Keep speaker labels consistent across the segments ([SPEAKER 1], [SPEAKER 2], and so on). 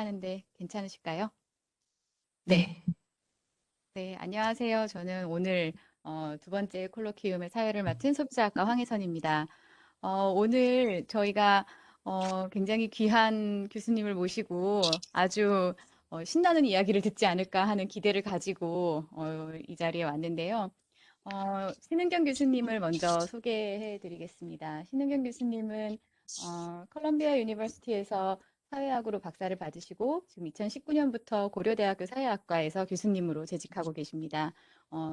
[SPEAKER 1] 촬영하는데 괜찮으실까요?
[SPEAKER 2] 네.
[SPEAKER 1] 네, 안녕하세요. 저는 오늘 두 번째 콜로키움의 사회를 맡은 소비자학과 황혜선입니다. 오늘 저희가 굉장히 귀한 교수님을 모시고 아주 신나는 이야기를 듣지 않을까 하는 기대를 가지고 이 자리에 왔는데요. 신은경 교수님을 먼저 소개해 드리겠습니다. 신은경 교수님은 컬럼비아 유니버시티에서 사회학으로 박사를 받으시고 지금 2019년부터 고려대학교 사회학과에서 교수님으로 재직하고 계십니다.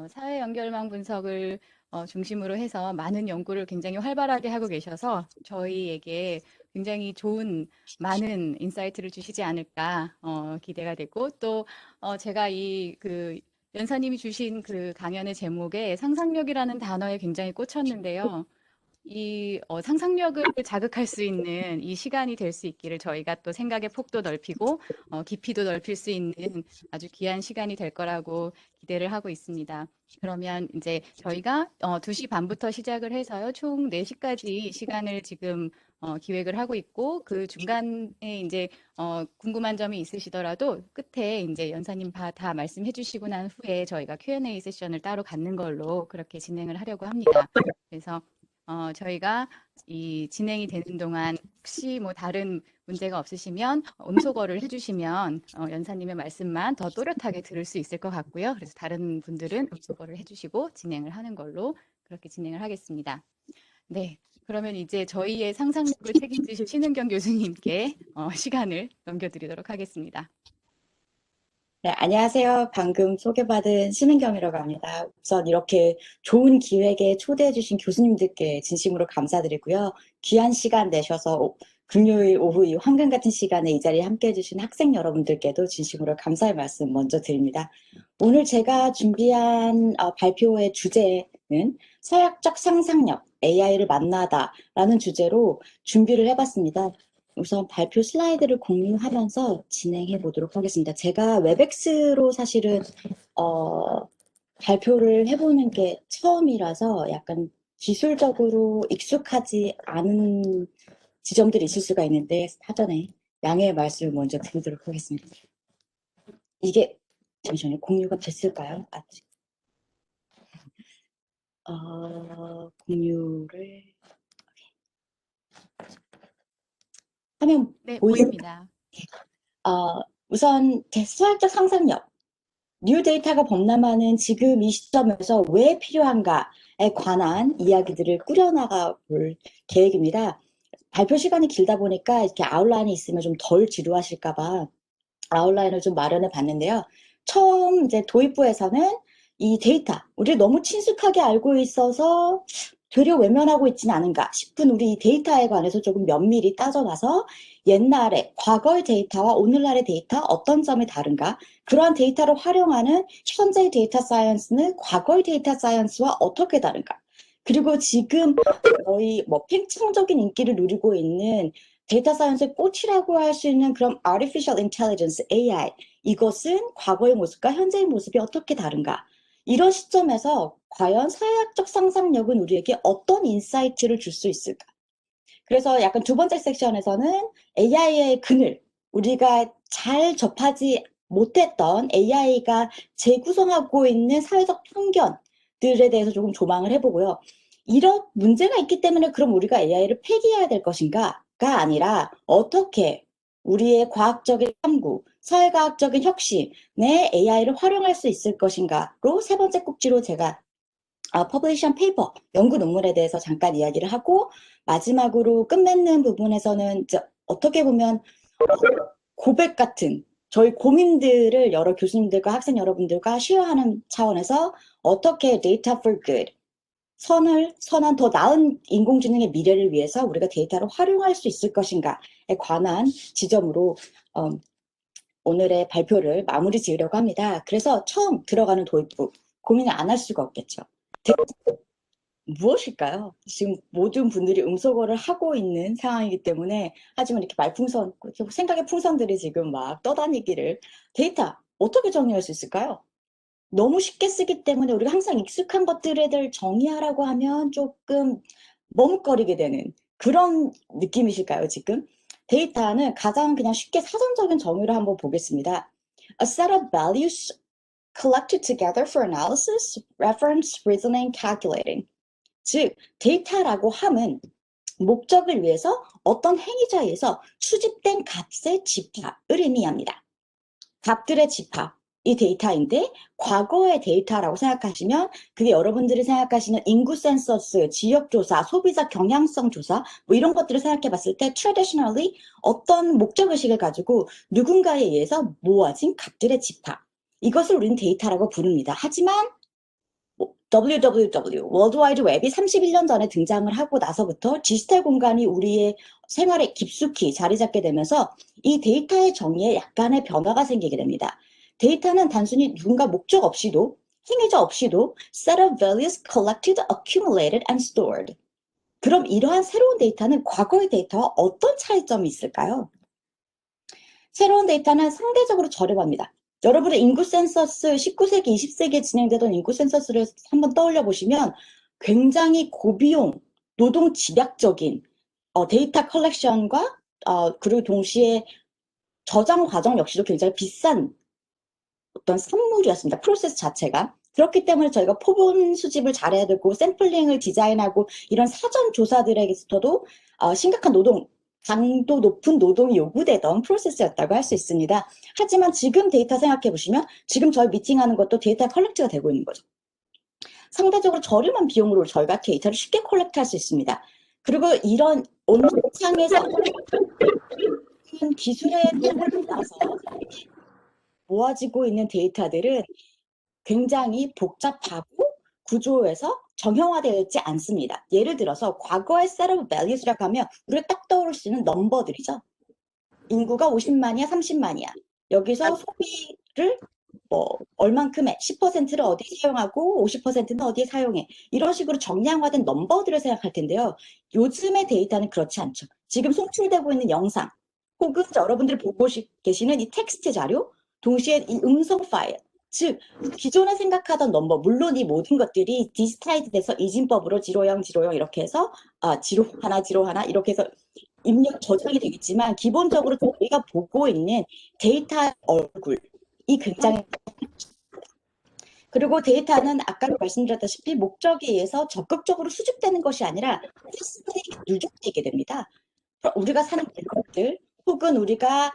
[SPEAKER 1] 사회 연결망 분석을 중심으로 해서 많은 연구를 굉장히 활발하게 하고 계셔서 저희에게 굉장히 좋은 많은 인사이트를 주시지 않을까 기대가 되고 또 제가 연사님이 주신 그 강연의 제목에 상상력이라는 단어에 굉장히 꽂혔는데요. 상상력을 자극할 수 있는 이 시간이 될 수 있기를 저희가 또 생각의 폭도 넓히고 깊이도 넓힐 수 있는 아주 귀한 시간이 될 거라고 기대를 하고 있습니다. 그러면 이제 저희가 2시 반부터 시작을 해서요. 총 4시까지 시간을 지금 기획을 하고 있고 그 중간에 이제 궁금한 점이 있으시더라도 끝에 이제 연사님 다 말씀해 주시고 난 후에 저희가 Q&A 세션을 따로 갖는 걸로 그렇게 진행을 하려고 합니다. 그래서 저희가 이 진행이 되는 동안 혹시 뭐 다른 문제가 없으시면 음소거를 해주시면 연사님의 말씀만 더 또렷하게 들을 수 있을 것 같고요. 그래서 다른 분들은 음소거를 해주시고 진행을 하는 걸로 그렇게 진행을 하겠습니다. 네, 그러면 이제 저희의 상상력을 책임지실 신은경 교수님께 시간을 넘겨드리도록 하겠습니다.
[SPEAKER 2] 네, 안녕하세요. 방금 소개받은 심은경이라고 합니다. 우선 이렇게 좋은 기획에 초대해 주신 교수님들께 진심으로 감사드리고요. 귀한 시간 내셔서 금요일 오후 이 황금 같은 시간에 이 자리에 함께 해주신 학생 여러분들께도 진심으로 감사의 말씀 먼저 드립니다. 오늘 제가 준비한 발표의 주제는 서약적 상상력, AI를 만나다라는 주제로 준비를 해봤습니다. 우선 발표 슬라이드를 공유하면서 진행해 보도록 하겠습니다. 제가 웹엑스로 사실은 발표를 해보는 게 처음이라서 약간 기술적으로 익숙하지 않은 지점들이 있을 수가 있는데 사전에 양해의 말씀을 먼저 드리도록 하겠습니다. 이게 잠시만요. 공유가 됐을까요? 아직 공유를 하면
[SPEAKER 1] 네,
[SPEAKER 2] 보이실까요?
[SPEAKER 1] 보입니다.
[SPEAKER 2] 우선 수학적 상상력 뉴 데이터가 범람하는 지금 이 시점에서 왜 필요한가에 관한 이야기들을 꾸려나가 볼 계획입니다. 발표 시간이 길다 보니까 이렇게 아웃라인이 있으면 좀 덜 지루하실까봐 아웃라인을 좀 마련해 봤는데요. 처음 이제 도입부에서는 이 데이터, 우리를 너무 친숙하게 알고 있어서 되려 외면하고 있지는 않은가 싶은 우리 이 데이터에 관해서 조금 면밀히 따져봐서 옛날에 과거의 데이터와 오늘날의 데이터 어떤 점이 다른가, 그러한 데이터를 활용하는 현재의 데이터 사이언스는 과거의 데이터 사이언스와 어떻게 다른가, 그리고 지금 거의 뭐 팽창적인 인기를 누리고 있는 데이터 사이언스의 꽃이라고 할 수 있는 그런 artificial intelligence, AI, 이것은 과거의 모습과 현재의 모습이 어떻게 다른가? 이런 시점에서 과연 사회학적 상상력은 우리에게 어떤 인사이트를 줄 수 있을까? 그래서 약간 두 번째 섹션에서는 AI의 그늘, 우리가 잘 접하지 못했던 AI가 재구성하고 있는 사회적 편견들에 대해서 조금 조망을 해보고요. 이런 문제가 있기 때문에 그럼 우리가 AI를 폐기해야 될 것인가가 아니라 어떻게 우리의 과학적인 탐구, 사회과학적인 혁신에 AI를 활용할 수 있을 것인가로 세 번째 꼭지로 제가 퍼블리션 페이퍼, 연구 논문에 대해서 잠깐 이야기를 하고 마지막으로 끝맺는 부분에서는 이제 어떻게 보면 고백 같은 저희 고민들을 여러 교수님들과 학생 여러분들과 쉐어하는 차원에서 어떻게 데이터 for good, 선한 더 나은 인공지능의 미래를 위해서 우리가 데이터를 활용할 수 있을 것인가에 관한 지점으로 오늘의 발표를 마무리 지으려고 합니다. 그래서 처음 들어가는 도입부, 고민을 안 할 수가 없겠죠. 무엇일까요? 지금 모든 분들이 음소거를 하고 있는 상황이기 때문에, 하지만 이렇게 말풍선, 생각의 풍선들이 지금 막 떠다니기를, 데이터 어떻게 정리할 수 있을까요? 너무 쉽게 쓰기 때문에 우리가 항상 익숙한 것들에 대해 정의하라고 하면 조금 머뭇거리게 되는 그런 느낌이실까요, 지금? 데이터는 가장 그냥 쉽게 사전적인 정의를 한번 보겠습니다. A set of values collected together for analysis, reference, reasoning, calculating. 즉, 데이터라고 함은 목적을 위해서 어떤 행위자에 의해서 수집된 값의 집합을 의미합니다. 값들의 집합, 이 데이터인데 과거의 데이터라고 생각하시면 그게 여러분들이 생각하시는 인구 센서스, 지역 조사, 소비자 경향성 조사 뭐 이런 것들을 생각해 봤을 때 traditionally 어떤 목적의식을 가지고 누군가에 의해서 모아진 값들의 집합, 이것을 우리는 데이터라고 부릅니다. 하지만 WWW, 월드와이드 웹이 31년 전에 등장을 하고 나서부터 디지털 공간이 우리의 생활에 깊숙이 자리 잡게 되면서 이 데이터의 정의에 약간의 변화가 생기게 됩니다. 데이터는 단순히 누군가 목적 없이도 행위자 없이도 set of values collected, accumulated and stored. 그럼 이러한 새로운 데이터는 과거의 데이터와 어떤 차이점이 있을까요? 새로운 데이터는 상대적으로 저렴합니다. 여러분의 인구 센서스 19세기, 20세기에 진행되던 인구 센서스를 한번 떠올려 보시면 굉장히 고비용, 노동 집약적인 데이터 컬렉션과 그리고 동시에 저장 과정 역시도 굉장히 비싼 어떤 산물이었습니다. 프로세스 자체가. 그렇기 때문에 저희가 표본 수집을 잘해야 되고 샘플링을 디자인하고 이런 사전 조사들에게서도 심각한 노동, 강도 높은 노동이 요구되던 프로세스였다고 할 수 있습니다. 하지만 지금 데이터 생각해 보시면 지금 저희 미팅하는 것도 데이터 컬렉트가 되고 있는 거죠. 상대적으로 저렴한 비용으로 저희가 데이터를 쉽게 컬렉트할 수 있습니다. 그리고 이런 온상에서 기술의 도움을 받아서 모아지고 있는 데이터들은 굉장히 복잡하고 구조에서 정형화되어 있지 않습니다. 예를 들어서 과거의 set of values라고 하면 우리가 딱 떠오를 수 있는 넘버들이죠. 인구가 50만이야, 30만이야. 여기서 소비를 얼만큼 해. 10%를 어디에 사용하고 50%는 어디에 사용해. 이런 식으로 정량화된 넘버들을 생각할 텐데요. 요즘의 데이터는 그렇지 않죠. 지금 송출되고 있는 영상 혹은 여러분들이 보고 계시는 이 텍스트 자료, 동시에 이 음성 파일, 즉 기존에 생각하던 넘버, 물론 이 모든 것들이 디지타이드 돼서 이진법으로 0영, 0영 이렇게 해서 0 하나, 0 하나 이렇게 해서 입력 저장이 되겠지만 기본적으로 저희가 보고 있는 데이터의 얼굴이 굉장히 그리고 데이터는 아까 말씀드렸다시피 목적에 의해서 적극적으로 수집되는 것이 아니라 시스템에 누적되게 됩니다. 우리가 사는 것들 혹은 우리가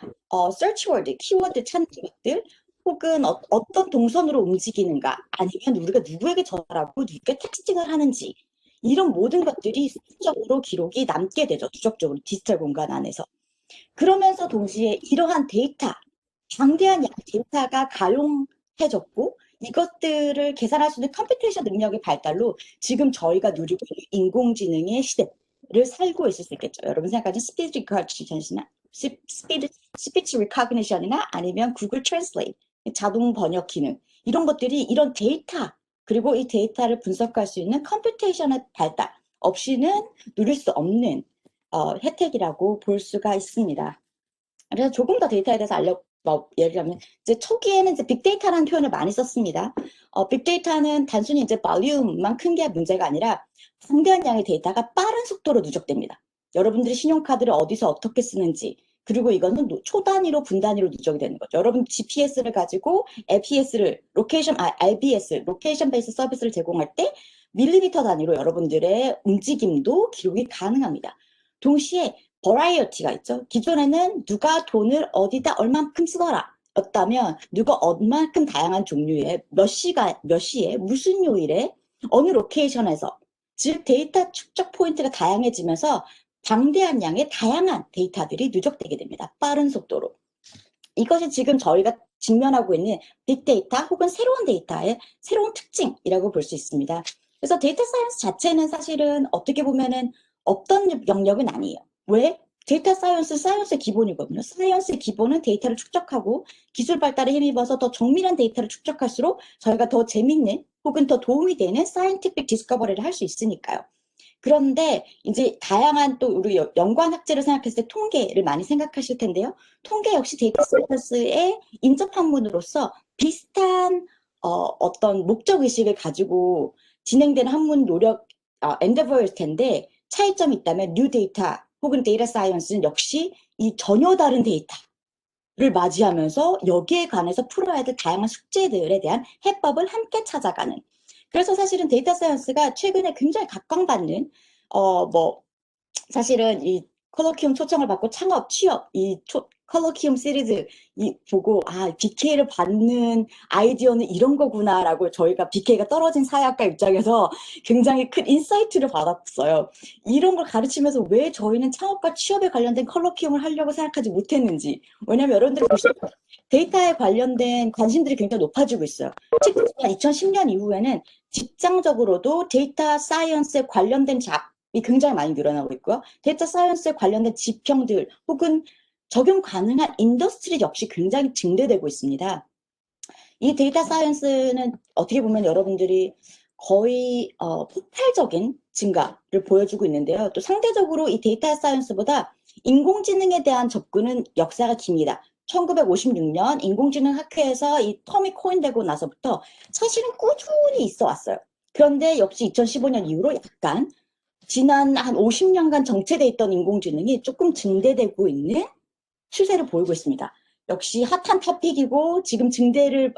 [SPEAKER 2] search word, 키워드 찾는 것들 혹은 어떤 동선으로 움직이는가 아니면 우리가 누구에게 전화하고 누구에게 텍스팅을 하는지 이런 모든 것들이 수적으로 기록이 남게 되죠. 누적적으로 디지털 공간 안에서. 그러면서 동시에 이러한 데이터, 방대한 양의 데이터가 가용해졌고 이것들을 계산할 수 있는 컴퓨테이션 능력의 발달로 지금 저희가 누리고 있는 인공지능의 시대를 살고 있을 수 있겠죠. 여러분 생각하는 스피치 리커그니션이나 아니면 구글 트랜슬레이트, 자동 번역 기능 이런 것들이 이런 데이터 그리고 이 데이터를 분석할 수 있는 컴퓨테이션의 발달 없이는 누릴 수 없는 혜택이라고 볼 수가 있습니다. 그래서 조금 더 데이터에 대해서 예를 들면 이제 초기에는 이제 빅데이터라는 표현을 많이 썼습니다. 빅데이터는 단순히 이제 볼륨만 큰 게 문제가 아니라 방대한 양의 데이터가 빠른 속도로 누적됩니다. 여러분들이 신용카드를 어디서 어떻게 쓰는지 그리고 이거는 초 단위로 분 단위로 누적이 되는 거죠. 여러분 GPS를 가지고 LPS를 RBS 로케이션 베이스 서비스를 제공할 때 밀리미터 단위로 여러분들의 움직임도 기록이 가능합니다. 동시에 버라이어티가 있죠. 기존에는 누가 돈을 어디다 얼만큼 쓰더라 였다면 누가 얼만큼 다양한 종류의 몇 시에 무슨 요일에 어느 로케이션에서 즉 데이터 축적 포인트가 다양해지면서 방대한 양의 다양한 데이터들이 누적되게 됩니다. 빠른 속도로. 이것이 지금 저희가 직면하고 있는 빅데이터 혹은 새로운 데이터의 새로운 특징이라고 볼 수 있습니다. 그래서 데이터 사이언스 자체는 사실은 어떻게 보면은 없던 영역은 아니에요. 왜? 데이터 사이언스의 기본이거든요. 사이언스의 기본은 데이터를 축적하고 기술 발달에 힘입어서 더 정밀한 데이터를 축적할수록 저희가 더 재밌는 혹은 더 도움이 되는 사이언티픽 디스커버리를 할 수 있으니까요. 그런데 이제 다양한 또 우리 연관 학제를 생각했을 때 통계를 많이 생각하실 텐데요. 통계 역시 데이터 사이언스의 인접 학문으로서 비슷한 어떤 목적 의식을 가지고 진행되는 학문 노력 엔데버일 텐데 차이점이 있다면 뉴 데이터 혹은 데이터 사이언스는 역시 이 전혀 다른 데이터를 맞이하면서 여기에 관해서 풀어야 될 다양한 숙제들에 대한 해법을 함께 찾아가는. 그래서 사실은 데이터 사이언스가 최근에 굉장히 각광받는 사실은 이 컬러키움 초청을 받고 창업, 취업, 컬러키움 시리즈 보고 BK를 받는 아이디어는 이런 거구나라고 저희가 BK가 떨어진 사회학과 입장에서 굉장히 큰 인사이트를 받았어요. 이런 걸 가르치면서 왜 저희는 창업과 취업에 관련된 컬러키움을 하려고 생각하지 못했는지. 왜냐면 여러분들 보시면 데이터에 관련된 관심들이 굉장히 높아지고 있어요. 특히 2010년 이후에는 직장적으로도 데이터 사이언스에 관련된 잡이 굉장히 많이 늘어나고 있고요. 데이터 사이언스에 관련된 지평들 혹은 적용 가능한 인더스트리 역시 굉장히 증대되고 있습니다. 이 데이터 사이언스는 어떻게 보면 여러분들이 거의 폭발적인 증가를 보여주고 있는데요. 또 상대적으로 이 데이터 사이언스보다 인공지능에 대한 접근은 역사가 깁니다. 1956년 인공지능 학회에서 이 텀이 코인되고 나서부터 사실은 꾸준히 있어 왔어요. 그런데 역시 2015년 이후로 약간 지난 한 50년간 정체돼 있던 인공지능이 조금 증대되고 있는 추세를 보이고 있습니다. 역시 핫한 토픽이고 지금 증대를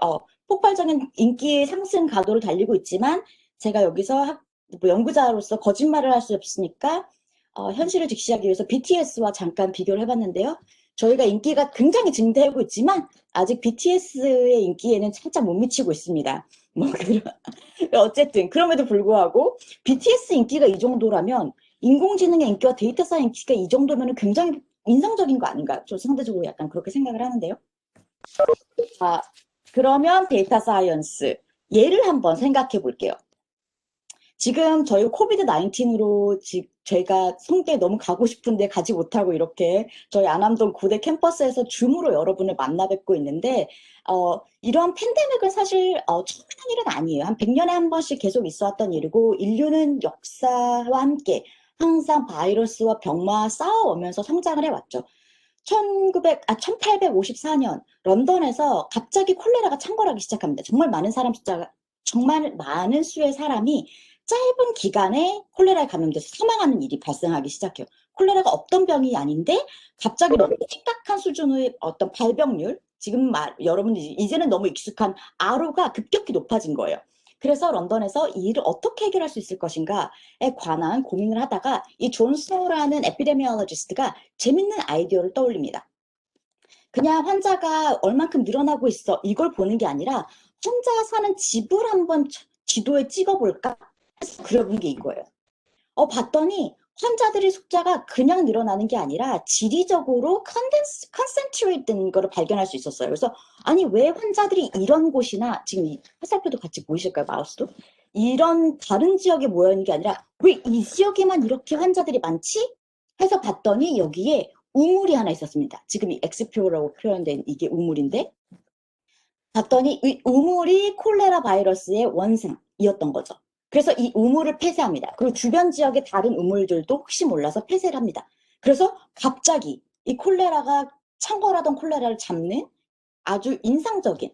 [SPEAKER 2] 폭발적인 인기의 상승 가도를 달리고 있지만 제가 여기서 연구자로서 거짓말을 할 수 없으니까 현실을 직시하기 위해서 BTS와 잠깐 비교를 해봤는데요. 저희가 인기가 굉장히 증대하고 있지만 아직 BTS의 인기에는 살짝 못 미치고 있습니다. 어쨌든 그럼에도 불구하고 BTS 인기가 이 정도라면 인공지능의 인기와 데이터 사이언스 인기가 이 정도면 굉장히 인상적인 거 아닌가? 저 상대적으로 약간 그렇게 생각을 하는데요. 그러면 데이터 사이언스 예를 한번 생각해 볼게요. 지금 저희 코비드 19으로 저희가 성대 너무 가고 싶은데 가지 못하고 이렇게 저희 안암동 고대 캠퍼스에서 줌으로 여러분을 만나 뵙고 있는데 이런 팬데믹은 사실 처음한 일은 아니에요. 한 100년에 한 번씩 계속 있어왔던 일이고 인류는 역사와 함께 항상 바이러스와 병마와 싸워오면서 성장을 해왔죠. 1854년 런던에서 갑자기 콜레라가 창궐하기 시작합니다. 정말 많은 수의 사람이 짧은 기간에 콜레라에 감염돼서 사망하는 일이 발생하기 시작해요. 콜레라가 없던 병이 아닌데 갑자기 너무 심각한 수준의 어떤 발병률, 여러분이 이제는 너무 익숙한 R가 급격히 높아진 거예요. 그래서 런던에서 이 일을 어떻게 해결할 수 있을 것인가에 관한 고민을 하다가 이 존 스노우라는 에피데미올로지스트가 재밌는 아이디어를 떠올립니다. 그냥 환자가 얼만큼 늘어나고 있어 이걸 보는 게 아니라 환자가 사는 집을 한번 지도에 찍어볼까 해서 그려본 게 이거예요. 봤더니 환자들의 숫자가 그냥 늘어나는 게 아니라 지리적으로 컨센트레이트 된 거를 발견할 수 있었어요. 그래서 아니 왜 환자들이 이런 곳이나 지금 이 화살표도 같이 보이실까요? 마우스도? 이런 다른 지역에 모여 있는 게 아니라 왜 이 지역에만 이렇게 환자들이 많지? 해서 봤더니 여기에 우물이 하나 있었습니다. 지금 이 엑스표라고 표현된 이게 우물인데 봤더니 이 우물이 콜레라 바이러스의 원생이었던 거죠. 그래서 이 우물을 폐쇄합니다. 그리고 주변 지역의 다른 우물들도 혹시 몰라서 폐쇄를 합니다. 그래서 갑자기 이 콜레라가 창궐하던 콜레라를 잡는 아주 인상적인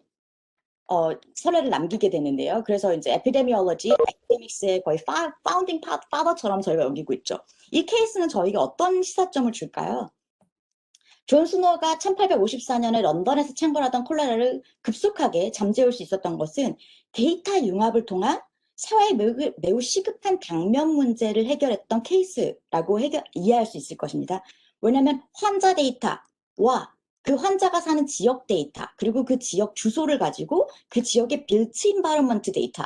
[SPEAKER 2] 선례를 남기게 되는데요. 그래서 이제 에피데미올로지, 에피데믹스의 거의 파운딩 파더처럼 저희가 여기고 있죠. 이 케이스는 저희가 어떤 시사점을 줄까요? 존 스노우가 1854년에 런던에서 창궐하던 콜레라를 급속하게 잠재울 수 있었던 것은 데이터 융합을 통한 사회에 매우 시급한 당면 문제를 해결했던 케이스라고 이해할 수 있을 것입니다. 왜냐하면 환자 데이터와 그 환자가 사는 지역 데이터 그리고 그 지역 주소를 가지고 그 지역의 빌트 인바이러먼트 데이터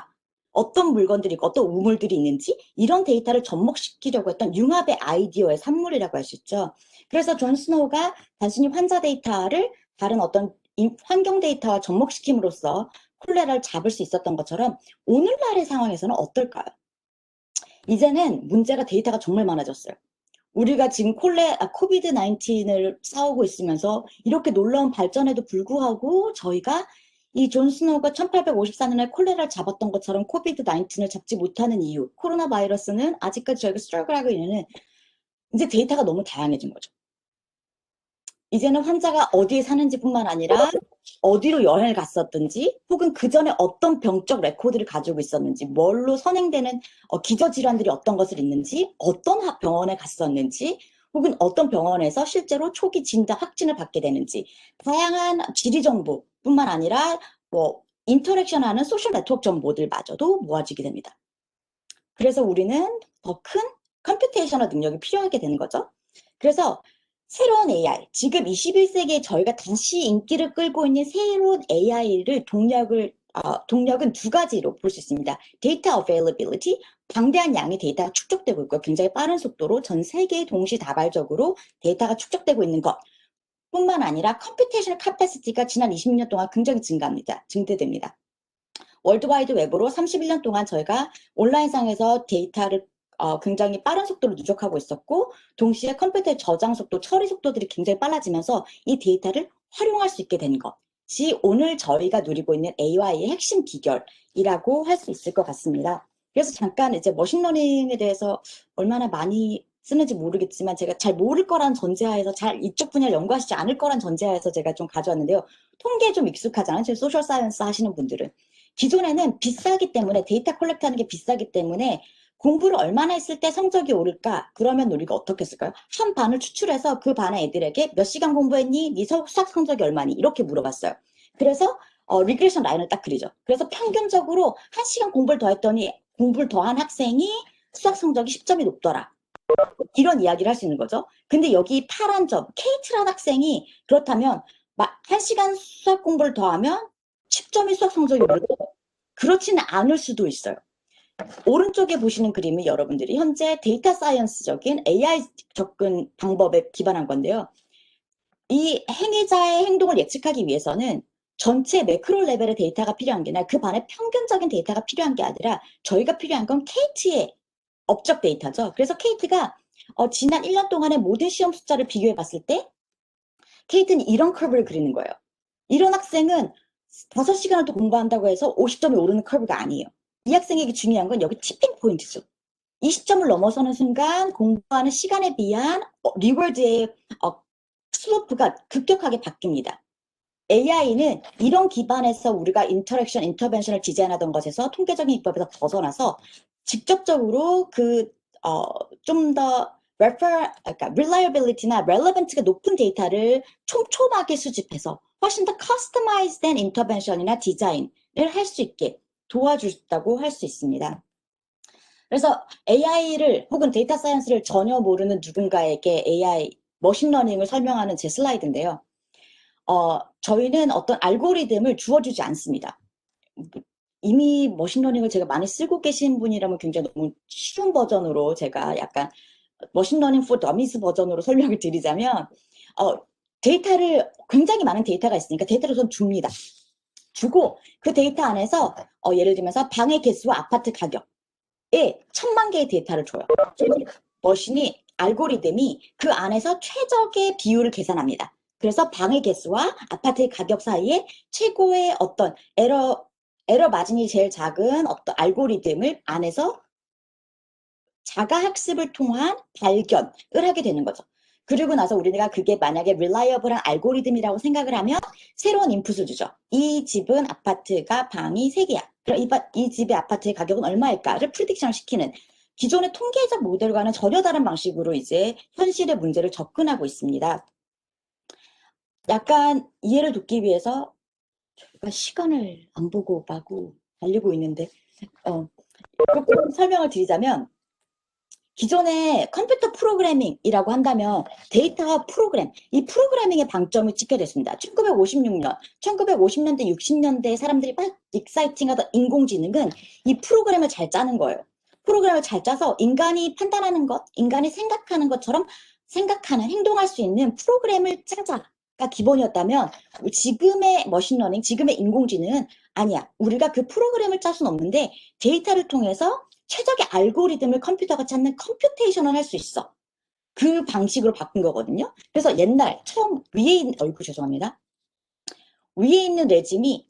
[SPEAKER 2] 어떤 물건들이 있고 어떤 우물들이 있는지 이런 데이터를 접목시키려고 했던 융합의 아이디어의 산물이라고 할 수 있죠. 그래서 존 스노우가 단순히 환자 데이터를 다른 어떤 환경 데이터와 접목시킴으로써 콜레라를 잡을 수 있었던 것처럼 오늘날의 상황에서는 어떨까요? 이제는 문제가 데이터가 정말 많아졌어요. 우리가 지금 코비드 19을 싸우고 있으면서 이렇게 놀라운 발전에도 불구하고 저희가 이 존 스노우가 1854년에 콜레라를 잡았던 것처럼 코비드 19을 잡지 못하는 이유, 코로나 바이러스는 아직까지 저희가 스트러글하고 있는 이제 데이터가 너무 다양해진 거죠. 이제는 환자가 어디에 사는지뿐만 아니라 어디로 여행을 갔었든지 혹은 그 전에 어떤 병적 레코드를 가지고 있었는지 뭘로 선행되는 기저질환들이 어떤 것을 있는지 어떤 병원에 갔었는지 혹은 어떤 병원에서 실제로 초기 진단, 확진을 받게 되는지, 다양한 지리 정보뿐만 아니라 뭐 인터랙션하는 소셜 네트워크 정보들마저도 모아지게 됩니다. 그래서 우리는 더 큰 컴퓨테이셔널 능력이 필요하게 되는 거죠. 그래서 새로운 AI, 지금 21세기에 저희가 다시 인기를 끌고 있는 새로운 AI를 동력은 두 가지로 볼 수 있습니다. 데이터 availability, 방대한 양의 데이터가 축적되고 있고 굉장히 빠른 속도로 전 세계에 동시다발적으로 데이터가 축적되고 있는 것 뿐만 아니라 컴퓨테이셔널 캐패시티가 지난 20년 동안 굉장히 증대됩니다. 월드와이드 웹으로 31년 동안 저희가 온라인상에서 데이터를 굉장히 빠른 속도로 누적하고 있었고 동시에 컴퓨터의 저장 속도, 처리 속도들이 굉장히 빨라지면서 이 데이터를 활용할 수 있게 된 것이 오늘 저희가 누리고 있는 AI의 핵심 비결이라고 할 수 있을 것 같습니다. 그래서 잠깐 이제 머신러닝에 대해서 얼마나 많이 쓰는지 모르겠지만 제가 잘 모를 거란 전제하에서 잘 이쪽 분야를 연구하시지 않을 거란 전제하에서 제가 좀 가져왔는데요. 통계에 좀 익숙하잖아요. 제 소셜 사이언스 하시는 분들은. 기존에는 비싸기 때문에 데이터 컬렉트하는 게 비싸기 때문에 공부를 얼마나 했을 때 성적이 오를까? 그러면 우리가 어떻게 했을까요? 한 반을 추출해서 그 반의 애들에게 몇 시간 공부했니? 네 수학 성적이 얼마니? 이렇게 물어봤어요. 그래서 리그레션 라인을 딱 그리죠. 그래서 평균적으로 1시간 공부를 더 했더니 공부를 더 한 학생이 수학 성적이 10점이 높더라. 이런 이야기를 할 수 있는 거죠. 근데 여기 파란 점, 케이트란 학생이 그렇다면 1시간 수학 공부를 더 하면 10점이 수학 성적이 오를까? 그렇지는 않을 수도 있어요. 오른쪽에 보시는 그림이 여러분들이 현재 데이터 사이언스적인 AI 접근 방법에 기반한 건데요. 이 행위자의 행동을 예측하기 위해서는 전체 매크로 레벨의 데이터가 필요한 게 아니라 그 반의 평균적인 데이터가 필요한 게 아니라 저희가 필요한 건 케이트의 업적 데이터죠. 그래서 케이트가 지난 1년 동안의 모든 시험 숫자를 비교해 봤을 때 케이트는 이런 커브를 그리는 거예요. 이런 학생은 5시간을 더 공부한다고 해서 50점이 오르는 커브가 아니에요. 이 학생에게 중요한 건 여기 티핑 포인트죠. 20점을 넘어서는 순간 공부하는 시간에 비한 리워드의 슬로프가 급격하게 바뀝니다. AI는 이런 기반에서 우리가 인터랙션, 인터벤션을 디자인하던 것에서 통계적인 기법에서 벗어나서 직접적으로 좀 더 그러니까 reliability나 relevant가 높은 데이터를 촘촘하게 수집해서 훨씬 더 customized 인터벤션이나 디자인을 할 수 있게 도와준다고 할 수 있습니다. 그래서 AI를 혹은 데이터 사이언스를 전혀 모르는 누군가에게 AI, 머신러닝을 설명하는 제 슬라이드인데요. 저희는 어떤 알고리즘을 주어주지 않습니다. 이미 머신러닝을 제가 많이 쓰고 계신 분이라면 굉장히 너무 쉬운 버전으로 제가 약간 머신러닝 for dummies 버전으로 설명을 드리자면 데이터를 굉장히 많은 데이터가 있으니까 데이터를 좀 줍니다. 주고 그 데이터 안에서 예를 들면서 방의 개수와 아파트 가격에 1000만 개의 데이터를 줘요. 머신이 알고리즘이 그 안에서 최적의 비율을 계산합니다. 그래서 방의 개수와 아파트의 가격 사이에 최고의 어떤 에러 마진이 제일 작은 어떤 알고리즘을 안에서 자가학습을 통한 발견을 하게 되는 거죠. 그리고 나서 우리가 그게 만약에 reliable한 알고리즘이라고 생각을 하면 새로운 인풋을 주죠. 이 집은 아파트가 방이 3개야. 그럼 이 집의 아파트의 가격은 얼마일까를 프리딕션을 시키는 기존의 통계적 모델과는 전혀 다른 방식으로 이제 현실의 문제를 접근하고 있습니다. 약간 이해를 돕기 위해서 저희가 시간을 안 보고 달리고 있는데 조금 설명을 드리자면 기존의 컴퓨터 프로그래밍이라고 한다면 데이터 프로그램, 이 프로그래밍의 방점이 찍혀졌습니다. 1956년, 1950년대, 60년대 사람들이 막 익사이팅하던 인공지능은 이 프로그램을 잘 짜는 거예요. 프로그램을 잘 짜서 인간이 판단하는 것, 인간이 생각하는 것처럼 생각하는, 행동할 수 있는 프로그램을 짜자가 기본이었다면 지금의 머신러닝, 지금의 인공지능은 아니야. 우리가 그 프로그램을 짤 수는 없는데 데이터를 통해서 최적의 알고리즘을 컴퓨터가 찾는 컴퓨테이션을 할 수 있어. 그 방식으로 바꾼 거거든요. 그래서 옛날 처음 죄송합니다. 위에 있는 레짐이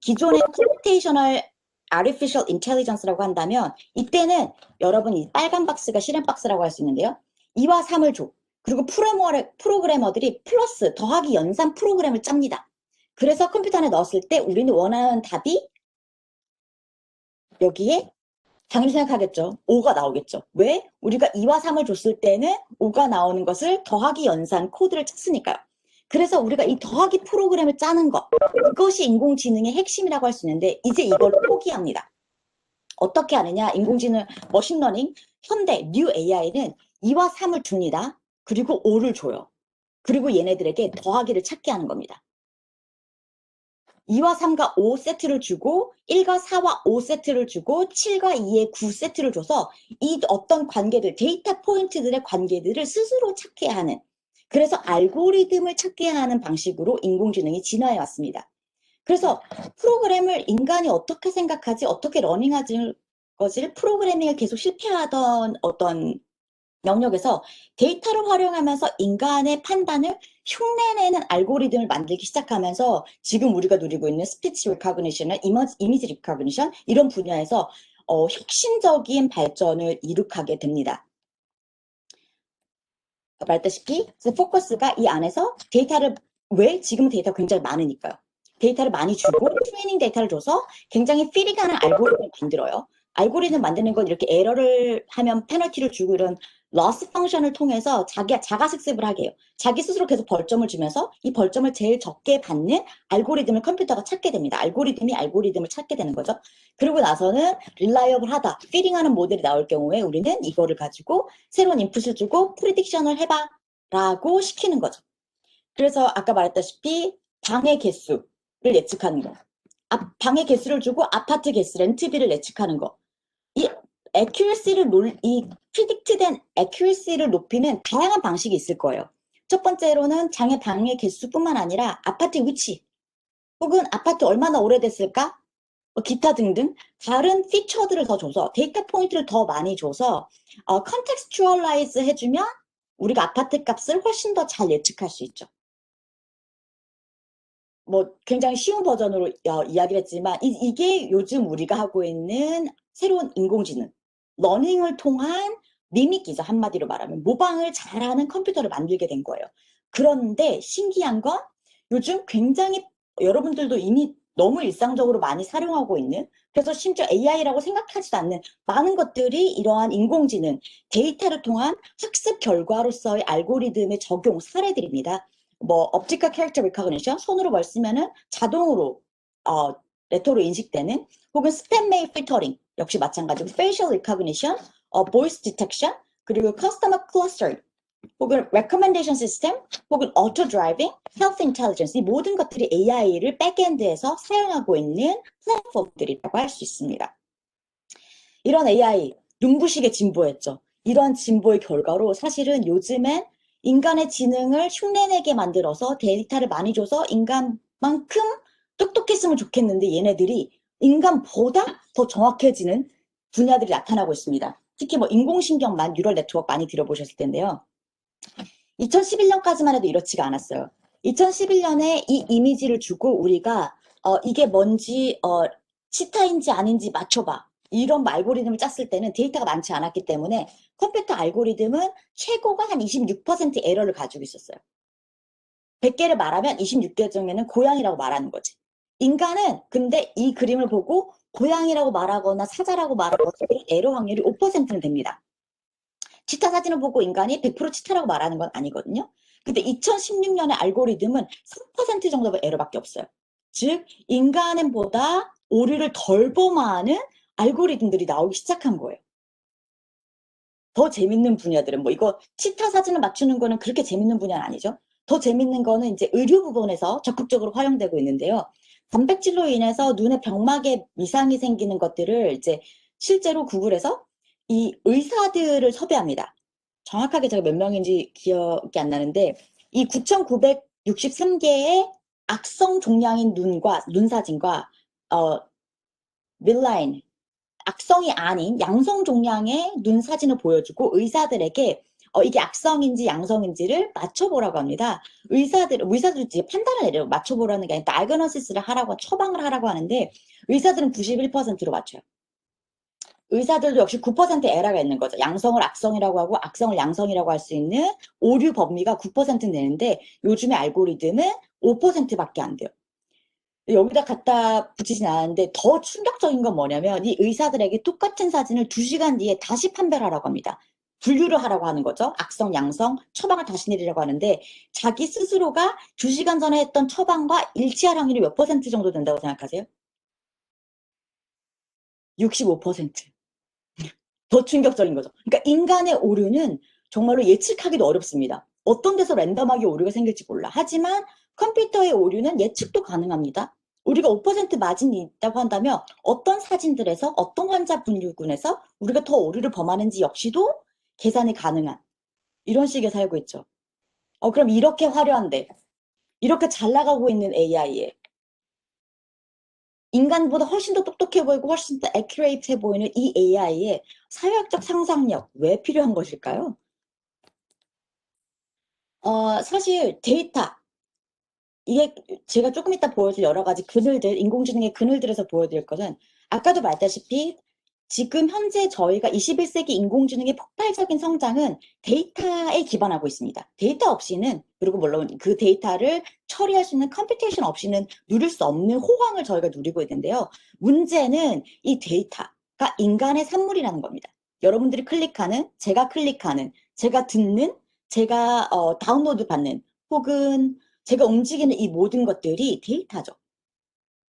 [SPEAKER 2] 기존의 컴퓨테이셔널 아티피셜 인텔리전스라고 한다면 이때는 여러분 이 빨간 박스가 실행 박스라고 할 수 있는데요. 2와 3을 줘. 그리고 프로그래머들이 플러스 더하기 연산 프로그램을 짭니다. 그래서 컴퓨터 안에 넣었을 때 우리는 원하는 답이 여기에 당연히 생각하겠죠. 5가 나오겠죠. 왜? 우리가 2와 3을 줬을 때는 5가 나오는 것을 더하기 연산 코드를 짰으니까요. 그래서 우리가 이 더하기 프로그램을 짜는 것, 이것이 인공지능의 핵심이라고 할 수 있는데 이제 이걸 포기합니다. 어떻게 하느냐? 인공지능, 머신러닝, 현대, 뉴 AI는 2와 3을 줍니다. 그리고 5를 줘요. 그리고 얘네들에게 더하기를 찾게 하는 겁니다. 2와 3과 5 세트를 주고 1과 4와 5 세트를 주고 7과 2의 9 세트를 줘서 이 어떤 관계들, 데이터 포인트들의 관계들을 스스로 찾게 하는, 그래서 알고리즘을 찾게 하는 방식으로 인공지능이 진화해 왔습니다. 그래서 프로그램을 인간이 어떻게 생각하지, 어떻게 러닝하지 것을 프로그래밍을 계속 실패하던 어떤 영역에서 데이터를 활용하면서 인간의 판단을 흉내내는 알고리즘을 만들기 시작하면서 지금 우리가 누리고 있는 스피치 리커그니션이나 이미지 리커그니션 이런 분야에서 혁신적인 발전을 이룩하게 됩니다. 말했다시피 포커스가 이 안에서 데이터를, 왜? 지금은 데이터가 굉장히 많으니까요. 데이터를 많이 주고 트레이닝 데이터를 줘서 굉장히 필링하는 알고리즘을 만들어요. 알고리즘 만드는 건 이렇게 에러를 하면 페널티를 주고 이런 loss 펑션을 통해서 자가 학습을 하게 해요. 자기 스스로 계속 벌점을 주면서 이 벌점을 제일 적게 받는 알고리즘을 컴퓨터가 찾게 됩니다. 알고리즘이 알고리즘을 찾게 되는 거죠. 그리고 나서는 릴라이어블하다, 필링하는 모델이 나올 경우에 우리는 이거를 가지고 새로운 인풋을 주고 프리딕션을 해봐 라고 시키는 거죠. 그래서 아까 말했다시피 방의 개수를 예측하는 거, 방의 개수를 주고 아파트 개수, 렌트비를 예측하는 거, 이 이 프리딕트된 accuracy를 높이는 다양한 방식이 있을 거예요. 첫 번째로는 방의 개수뿐만 아니라 아파트 위치, 혹은 아파트 얼마나 오래됐을까? 기타 등등 다른 피처들을 더 줘서 데이터 포인트를 더 많이 줘서 컨텍스추얼라이즈 해주면 우리가 아파트 값을 훨씬 더 잘 예측할 수 있죠. 뭐 굉장히 쉬운 버전으로 이야기를 했지만 이게 요즘 우리가 하고 있는 새로운 인공지능, 러닝을 통한 미미기죠. 한마디로 말하면 모방을 잘하는 컴퓨터를 만들게 된 거예요. 그런데 신기한 건 요즘 굉장히 여러분들도 이미 너무 일상적으로 많이 사용하고 있는, 그래서 심지어 AI라고 생각하지도 않는 많은 것들이 이러한 인공지능, 데이터를 통한 학습 결과로서의 알고리즘의 적용 사례들입니다. 뭐 optical character recognition, 손으로 뭘 쓰면은 자동으로 레터로 인식되는, 혹은 스팸 메일 필터링 역시 마찬가지고 facial recognition, voice detection, 그리고 customer clustering, 혹은 recommendation system, 혹은 auto driving, health intelligence, 이 모든 것들이 AI를 백엔드에서 사용하고 있는 플랫폼들이라고 할 수 있습니다. 이런 AI 눈부시게 진보했죠. 이런 진보의 결과로 사실은 요즘엔 인간의 지능을 흉내내게 만들어서 데이터를 많이 줘서 인간만큼 똑똑했으면 좋겠는데 얘네들이 인간보다 더 정확해지는 분야들이 나타나고 있습니다. 특히 뭐 인공신경만 뉴럴 네트워크 많이 들어보셨을 텐데요. 2011년까지만 해도 이렇지가 않았어요. 2011년에 이 이미지를 주고 우리가 이게 뭔지 치타인지 아닌지 맞춰봐, 이런 알고리즘을 짰을 때는 데이터가 많지 않았기 때문에 컴퓨터 알고리즘은 최고가 한 26% 에러를 가지고 있었어요. 100개를 말하면 26개 중에는 고양이라고 말하는 거지. 인간은 근데 이 그림을 보고 고양이라고 말하거나 사자라고 말하거나 에러 확률이 5%는 됩니다. 치타 사진을 보고 인간이 100% 치타라고 말하는 건 아니거든요. 근데 2016년의 알고리즘은 3% 정도의 에러밖에 없어요. 즉 인간보다 오류를 덜 범하는 알고리즘들이 나오기 시작한 거예요. 더 재밌는 분야들은 뭐 이거 치타 사진을 맞추는 거는 그렇게 재밌는 분야는 아니죠. 더 재밌는 거는 이제 의료 부분에서 적극적으로 활용되고 있는데요. 단백질로 인해서 눈에 병막에 이상이 생기는 것들을 이제 실제로 구글에서 이 의사들을 섭외합니다. 정확하게 제가 몇 명인지 기억이 안 나는데 이 9,963개의 악성 종양인 눈 사진과 밀라인, 악성이 아닌 양성 종양의 눈 사진을 보여주고 의사들에게 이게 악성인지 양성인지를 맞춰보라고 합니다. 의사들이 이제 판단을 내려 맞춰보라는 게 아니라 다이그노시스를 하라고, 처방을 하라고 하는데 의사들은 91%로 맞춰요. 의사들도 역시 9% 에러가 있는 거죠. 양성을 악성이라고 하고 악성을 양성이라고 할 수 있는 오류 범위가 9% 내는데 요즘의 알고리즘은 5%밖에 안 돼요. 여기다 갖다 붙이진 않았는데 더 충격적인 건 뭐냐면 이 의사들에게 똑같은 사진을 2시간 뒤에 다시 판별을 하라고 합니다. 분류를 하라고 하는 거죠. 악성, 양성, 처방을 다시 내리라고 하는데 자기 스스로가 2시간 전에 했던 처방과 일치할 확률이 몇 퍼센트 정도 된다고 생각하세요? 65%. 더 충격적인 거죠. 그러니까 인간의 오류는 정말로 예측하기도 어렵습니다. 어떤 데서 랜덤하게 오류가 생길지 몰라. 하지만 컴퓨터의 오류는 예측도 가능합니다. 우리가 5% 마진이 있다고 한다면 어떤 사진들에서 어떤 환자 분류군에서 우리가 더 오류를 범하는지 역시도 계산이 가능한 이런 식에 살고 있죠. 그럼 이렇게 화려한데 이렇게 잘 나가고 있는 AI에 인간보다 훨씬 더 똑똑해 보이고 훨씬 더 액큐레이트해 보이는 이 AI의 사회학적 상상력 왜 필요한 것일까요? 사실 데이터, 이게 제가 조금 이따 보여줄 여러 가지 그늘들, 인공지능의 그늘들에서 보여드릴 것은 아까도 말했다시피 지금 현재 저희가 21세기 인공지능의 폭발적인 성장은 데이터에 기반하고 있습니다. 데이터 없이는, 그리고 물론 그 데이터를 처리할 수 있는 컴퓨테이션 없이는 누릴 수 없는 호황을 저희가 누리고 있는데요. 문제는 이 데이터가 인간의 산물이라는 겁니다. 여러분들이 클릭하는, 제가 듣는, 제가 다운로드 받는, 혹은 제가 움직이는 이 모든 것들이 데이터죠.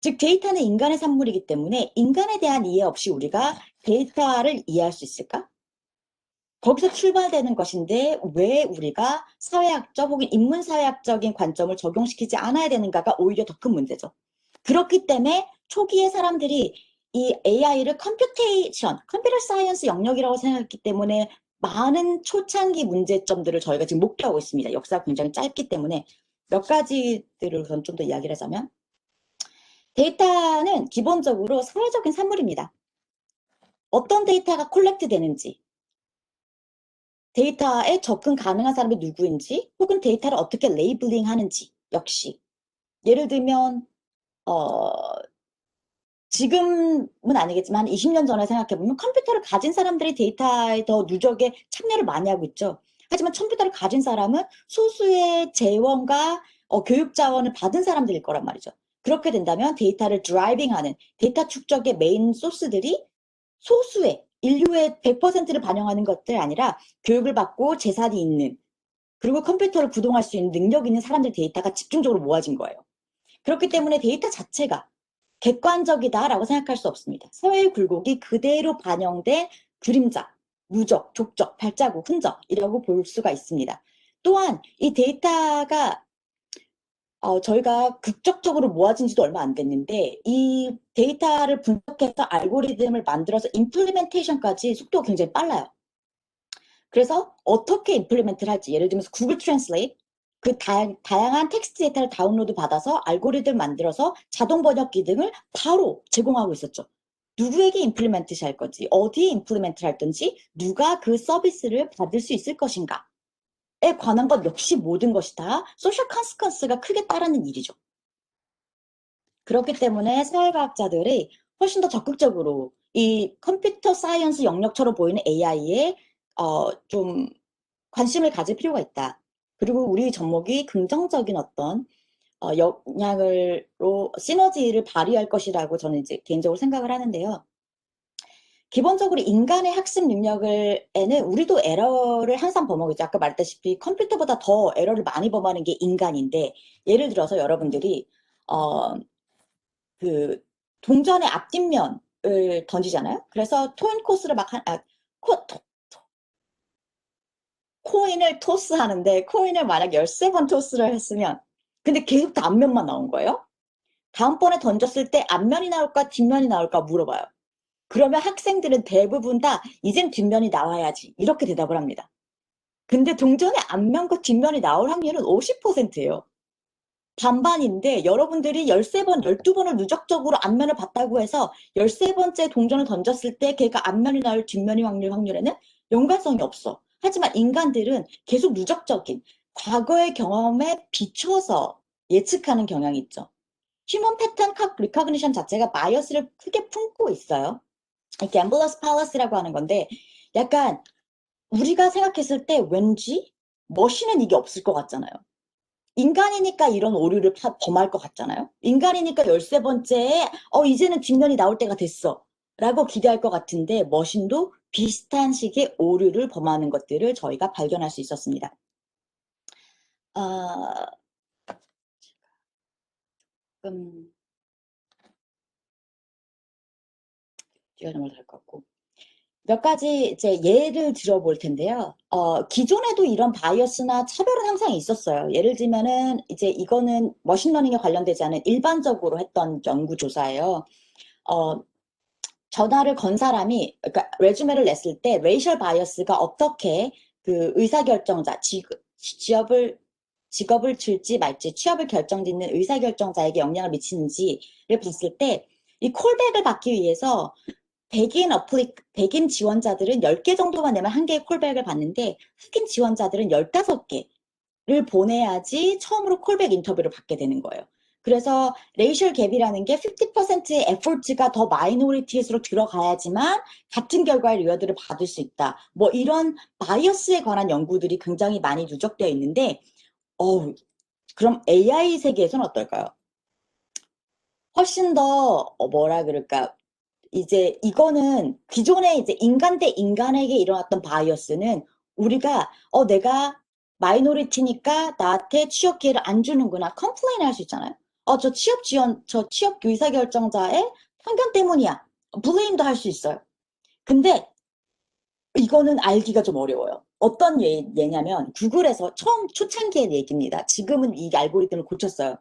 [SPEAKER 2] 즉 데이터는 인간의 산물이기 때문에 인간에 대한 이해 없이 우리가 데이터를 이해할 수 있을까? 거기서 출발되는 것인데 왜 우리가 사회학적 혹은 인문사회학적인 관점을 적용시키지 않아야 되는가가 오히려 더 큰 문제죠. 그렇기 때문에 초기에 사람들이 이 AI를 컴퓨터 사이언스 영역이라고 생각했기 때문에 많은 초창기 문제점들을 저희가 지금 목도하고 있습니다. 역사가 굉장히 짧기 때문에 몇 가지들을 우선 좀 더 이야기를 하자면 데이터는 기본적으로 사회적인 산물입니다. 어떤 데이터가 콜렉트 되는지, 데이터에 접근 가능한 사람이 누구인지, 혹은 데이터를 어떻게 레이블링 하는지 역시. 예를 들면 어, 지금은 아니겠지만 20년 전에 생각해보면 컴퓨터를 가진 사람들이 데이터에 더 누적에 참여를 많이 하고 있죠. 하지만 컴퓨터를 가진 사람은 소수의 재원과 교육 자원을 받은 사람들일 거란 말이죠. 그렇게 된다면 데이터를 드라이빙하는 데이터 축적의 메인 소스들이 소수의 인류의 100%를 반영하는 것들 아니라 교육을 받고 재산이 있는 그리고 컴퓨터를 구동할 수 있는 능력 있는 사람들 데이터가 집중적으로 모아진 거예요. 그렇기 때문에 데이터 자체가 객관적이다라고 생각할 수 없습니다. 사회의 굴곡이 그대로 반영된 그림자, 누적, 족적, 발자국, 흔적이라고 볼 수가 있습니다. 또한 이 데이터가 저희가 국적적으로 모아진 지도 얼마 안 됐는데 이 데이터를 분석해서 알고리즘을 만들어서 임플리멘테이션까지 속도가 굉장히 빨라요. 그래서 어떻게 임플리멘트를 할지 예를 들면서 구글 트랜슬레이트 그 다양한 텍스트 데이터를 다운로드 받아서 알고리즘 만들어서 자동 번역기 등을 바로 제공하고 있었죠. 누구에게 임플리멘트 할 건지 어디에 임플리멘트 할 건지 누가 그 서비스를 받을 수 있을 것인가에 관한 것 역시 모든 것이 다 소셜 컨시퀀스가 크게 따르는 일이죠. 그렇기 때문에 사회과학자들이 훨씬 더 적극적으로 이 컴퓨터 사이언스 영역처럼 보이는 AI에 좀 관심을 가질 필요가 있다. 그리고 우리 접목이 긍정적인 어떤 영향으로 시너지를 발휘할 것이라고 저는 이제 개인적으로 생각을 하는데요. 기본적으로 인간의 학습 능력에는 우리도 에러를 항상 범하고 아까 말했다시피 컴퓨터보다 더 에러를 많이 범하는 게 인간인데 예를 들어서 여러분들이 어, 그 동전의 앞뒷면을 던지잖아요. 그래서 토인 코스를 막 코인을 토스하는데 코인을 만약 13번 토스를 했으면 근데 계속 다 앞면만 나온 거예요. 다음번에 던졌을 때 앞면이 나올까 뒷면이 나올까 물어봐요. 그러면 학생들은 대부분 다 이젠 뒷면이 나와야지 이렇게 대답을 합니다. 근데 동전의 앞면과 뒷면이 나올 확률은 50%예요. 반반인데 여러분들이 13번, 12번을 누적적으로 앞면을 봤다고 해서 13번째 동전을 던졌을 때 걔가 앞면이 나올 뒷면이 확률에는 연관성이 없어. 하지만 인간들은 계속 누적적인 과거의 경험에 비춰서 예측하는 경향이 있죠. 휴먼 패턴 리커그니션 자체가 바이어스를 크게 품고 있어요. 갬블러스 팔러스라고 하는 건데 약간 우리가 생각했을 때 왠지 머신은 이게 없을 것 같잖아요. 인간이니까 이런 오류를 범할 것 같잖아요. 인간이니까 13번째에 이제는 뒷면이 나올 때가 됐어 라고 기대할 것 같은데 머신도 비슷한 식의 오류를 범하는 것들을 저희가 발견할 수 있었습니다. 아, 조금 뛰어넘어도 될 것 같고 몇 가지 이제 예를 들어볼 텐데요. 기존에도 이런 바이어스나 차별은 항상 있었어요. 예를 들면은 이제 이거는 머신러닝에 관련되지 않은 일반적으로 했던 연구조사예요. 어, 전화를 건 사람이 그러니까 레주메를 냈을 때 레이셜 바이어스가 어떻게 그 의사결정자 직업을 줄지 말지 취업을 결정짓는 의사결정자에게 영향을 미치는지를 봤을 때 이 콜백을 받기 위해서 백인 지원자들은 10개 정도만 내면 한 개의 콜백을 받는데 흑인 지원자들은 15개를 보내야지 처음으로 콜백 인터뷰를 받게 되는 거예요. 그래서 레이셜 갭이라는 게 50%의 에포트가 더 마이너리티에서 들어가야지만 같은 결과의 리워드를 받을 수 있다. 뭐 이런 바이어스에 관한 연구들이 굉장히 많이 누적되어 있는데 그럼 AI 세계에서는 어떨까요? 훨씬 더 뭐라 그럴까 이제 이거는 기존에 이제 인간 대 인간에게 일어났던 바이어스는 우리가 내가 마이너리티니까 나한테 취업 기회를 안 주는구나 컴플레인 할 수 있잖아요. 저 취업 의사결정자의 편견 때문이야. 블레임도 할 수 있어요. 근데 이거는 알기가 좀 어려워요. 어떤 예냐면 구글에서 처음 초창기의 얘기입니다. 지금은 이 알고리즘을 고쳤어요.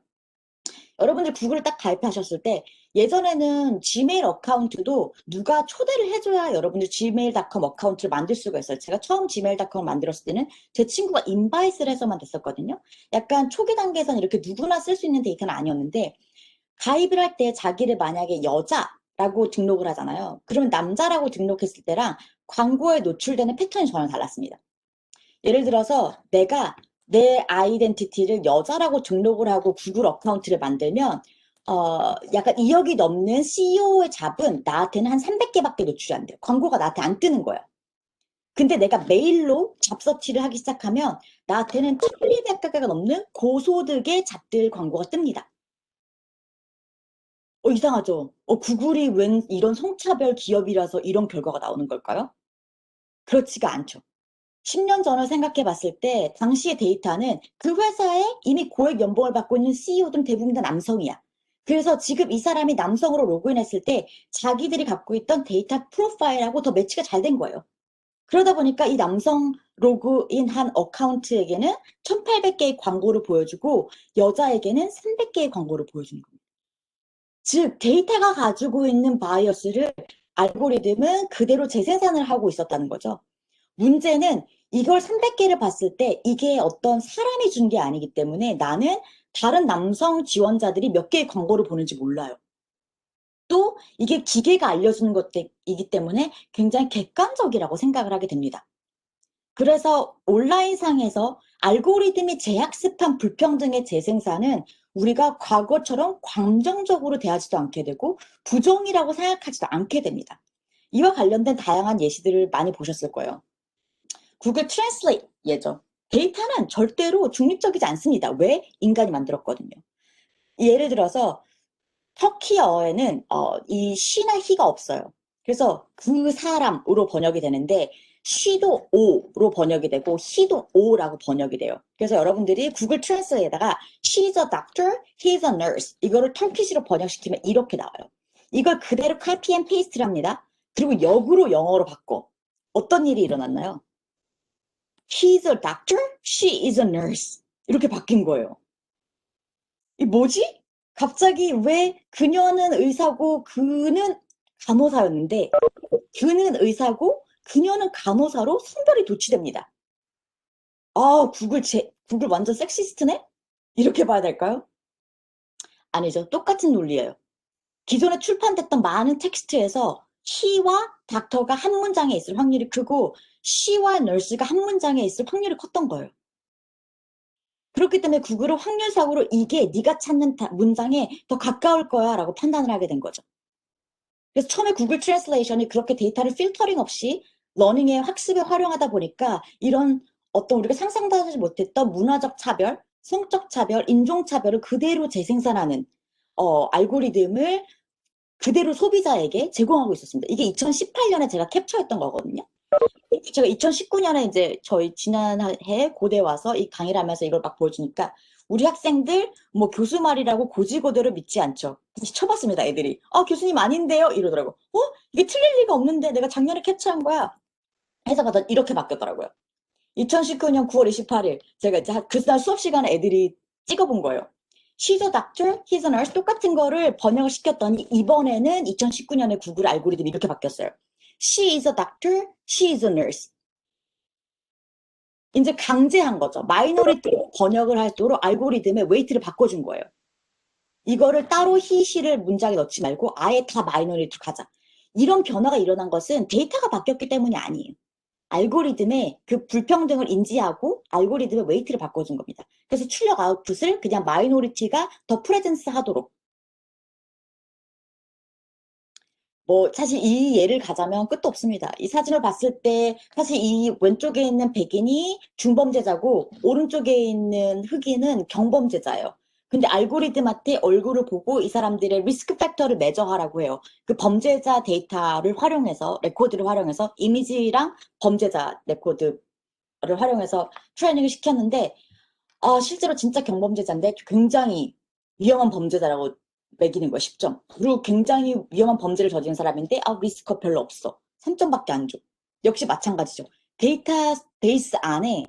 [SPEAKER 2] 여러분들 구글을 딱 가입하셨을 때 예전에는 지메일 어카운트도 누가 초대를 해줘야 여러분들 gmail.com 어카운트를 만들 수가 있어요. 제가 처음 gmail.com을 만들었을 때는 제 친구가 인바이트를 해서만 됐었거든요. 약간 초기 단계에서는 이렇게 누구나 쓸 수 있는 데이터는 아니었는데 가입을 할 때 자기를 만약에 여자라고 등록을 하잖아요. 그러면 남자라고 등록했을 때랑 광고에 노출되는 패턴이 전혀 달랐습니다. 예를 들어서 내가 내 아이덴티티를 여자라고 등록을 하고 구글 어카운트를 만들면 약간 2억이 넘는 CEO의 잡은 나한테는 한 300개밖에 노출이 안 돼요. 광고가 나한테 안 뜨는 거야. 근데 내가 메일로 잡 서치를 하기 시작하면 나한테는 1200개가 넘는 고소득의 잡들 광고가 뜹니다. 이상하죠? 구글이 웬 이런 성차별 기업이라서 이런 결과가 나오는 걸까요? 그렇지가 않죠. 10년 전을 생각해 봤을 때 당시의 데이터는 그 회사에 이미 고액 연봉을 받고 있는 CEO들은 대부분 다 남성이야. 그래서 지금 이 사람이 남성으로 로그인했을 때 자기들이 갖고 있던 데이터 프로파일하고 더 매치가 잘 된 거예요. 그러다 보니까 이 남성 로그인한 어카운트에게는 1800개의 광고를 보여주고 여자에게는 300개의 광고를 보여주는 겁니다. 즉 데이터가 가지고 있는 바이어스를 알고리즘은 그대로 재생산을 하고 있었다는 거죠. 문제는 이걸 300개를 봤을 때 이게 어떤 사람이 준 게 아니기 때문에 나는 다른 남성 지원자들이 몇 개의 광고를 보는지 몰라요. 또 이게 기계가 알려주는 것이기 때문에 굉장히 객관적이라고 생각을 하게 됩니다. 그래서 온라인상에서 알고리즘이 재학습한 불평등의 재생산은 우리가 과거처럼 감정적으로 대하지도 않게 되고 부정이라고 생각하지도 않게 됩니다. 이와 관련된 다양한 예시들을 많이 보셨을 거예요. 구글 트랜슬레이트 예죠. 데이터는 절대로 중립적이지 않습니다. 왜? 인간이 만들었거든요. 예를 들어서 터키어에는 이 she나 he가 없어요. 그래서 그 사람으로 번역이 되는데 she도 o로 번역이 되고 he도 o라고 번역이 돼요. 그래서 여러분들이 구글 트랜슬레이트에다가 she's a doctor, he's a nurse 이거를 터키시로 번역시키면 이렇게 나와요. 이걸 그대로 카피 앤 페이스트를 합니다. 그리고 역으로 영어로 바꿔. 어떤 일이 일어났나요? He's a doctor, she is a nurse. 이렇게 바뀐 거예요. 이 뭐지? 갑자기 왜 그녀는 의사고 그는 간호사였는데 그는 의사고 그녀는 간호사로 성별이 도취됩니다. 구글 완전 섹시스트네? 이렇게 봐야 될까요? 아니죠. 똑같은 논리예요. 기존에 출판됐던 많은 텍스트에서 he와 닥터가 한 문장에 있을 확률이 크고 she와 nurse가 한 문장에 있을 확률이 컸던 거예요. 그렇기 때문에 구글은 확률상으로 이게 네가 찾는 문장에 더 가까울 거야 라고 판단을 하게 된 거죠. 그래서 처음에 구글 트랜슬레이션이 그렇게 데이터를 필터링 없이 러닝에 학습에 활용하다 보니까 이런 어떤 우리가 상상도 하지 못했던 문화적 차별 성적 차별, 인종 차별을 그대로 재생산하는 알고리즘을 그대로 소비자에게 제공하고 있었습니다. 이게 2018년에 제가 캡처했던 거거든요. 제가 2019년에 이제 저희 지난해 고대 와서 이 강의를 하면서 이걸 막 보여주니까 우리 학생들 뭐 교수 말이라고 고지고대로 믿지 않죠. 다시 쳐봤습니다, 애들이. 교수님 아닌데요? 이러더라고. 이게 틀릴 리가 없는데 내가 작년에 캡처한 거야. 해서 봤더니 이렇게 바뀌었더라고요. 2019년 9월 28일 제가 이제 그날 수업 시간에 애들이 찍어본 거예요. She's a doctor, he's a nurse 똑같은 거를 번역을 시켰더니 이번에는 2019년에 구글 알고리즘이 이렇게 바뀌었어요. She is a doctor, she is a nurse. 이제 강제한 거죠. 마이너리티로 번역을 하도록 알고리즘의 웨이트를 바꿔준 거예요. 이거를 따로 he, she를 문장에 넣지 말고 아예 다 마이너리티로 가자. 이런 변화가 일어난 것은 데이터가 바뀌었기 때문이 아니에요. 알고리즘의 그 불평등을 인지하고 알고리즘의 웨이트를 바꿔준 겁니다. 그래서 출력 아웃풋을 그냥 마이너리티가 더 프레젠스 하도록. 뭐 사실 이 예를 가자면 끝도 없습니다. 이 사진을 봤을 때 사실 이 왼쪽에 있는 백인이 중범죄자고 오른쪽에 있는 흑인은 경범죄자예요. 근데 알고리즘한테 얼굴을 보고 이 사람들의 리스크 팩터를 매저하라고 해요. 그 범죄자 데이터를 활용해서 레코드를 활용해서 이미지랑 범죄자 레코드를 활용해서 트레이닝을 시켰는데 실제로 진짜 경범죄자인데 굉장히 위험한 범죄자라고 매기는 거야, 10점. 그리고 굉장히 위험한 범죄를 저지른 사람인데 리스크가 별로 없어. 3점밖에 안 줘. 역시 마찬가지죠. 데이터베이스 안에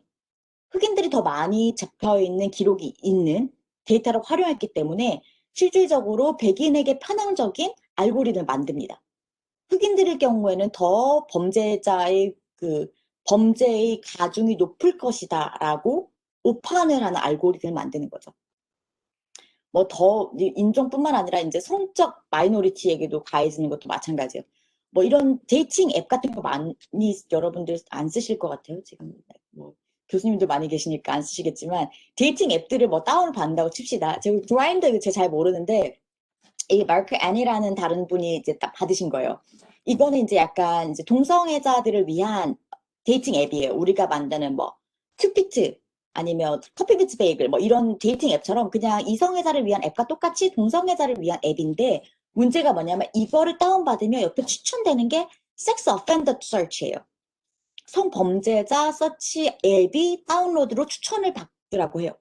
[SPEAKER 2] 흑인들이 더 많이 잡혀있는 기록이 있는 데이터를 활용했기 때문에 실질적으로 백인에게 편향적인 알고리즘을 만듭니다. 흑인들의 경우에는 더 범죄자의 범죄의 가중이 높을 것이다라고 오판을 하는 알고리즘을 만드는 거죠. 뭐 더 인종뿐만 아니라 이제 성적 마이너리티에게도 가해지는 것도 마찬가지예요. 뭐 이런 데이팅 앱 같은 거 많이 여러분들 안 쓰실 것 같아요. 지금 뭐 교수님도 많이 계시니까 안 쓰시겠지만 데이팅 앱들을 뭐 다운을 받는다고 칩시다. 제가 그라인더 이거 제가 잘 모르는데 이 마크 앤이라는 다른 분이 이제 딱 받으신 거예요. 이거는 이제 약간 이제 동성애자들을 위한 데이팅 앱이에요. 우리가 만드는 뭐 큐피트 아니면 커피비츠 베이글 뭐 이런 데이팅 앱처럼 그냥 이성애자를 위한 앱과 똑같이 동성애자를 위한 앱인데 문제가 뭐냐면 이거를 다운받으면 옆에 추천되는 게 섹스 어펜더 서치예요. 성범죄자 서치 앱이 다운로드로 추천을 받더라고 해요.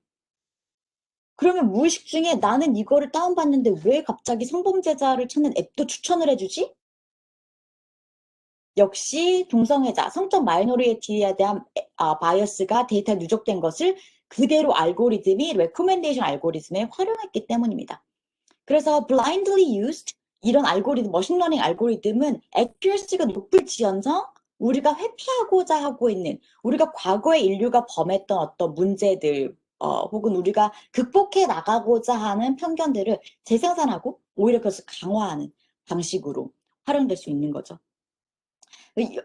[SPEAKER 2] 그러면 무의식 중에 나는 이거를 다운받는데 왜 갑자기 성범죄자를 찾는 앱도 추천을 해주지? 역시 동성애자, 성적 마이너리티에 대한 바이어스가 데이터에 누적된 것을 그대로 알고리즘이 레코멘데이션 알고리즘에 활용했기 때문입니다. 그래서 blindly used 이런 알고리즘, 머신러닝 알고리즘은 accuracy가 높을지언정 우리가 회피하고자 하고 있는 우리가 과거에 인류가 범했던 어떤 문제들 혹은 우리가 극복해 나가고자 하는 편견들을 재생산하고 오히려 그것을 강화하는 방식으로 활용될 수 있는 거죠.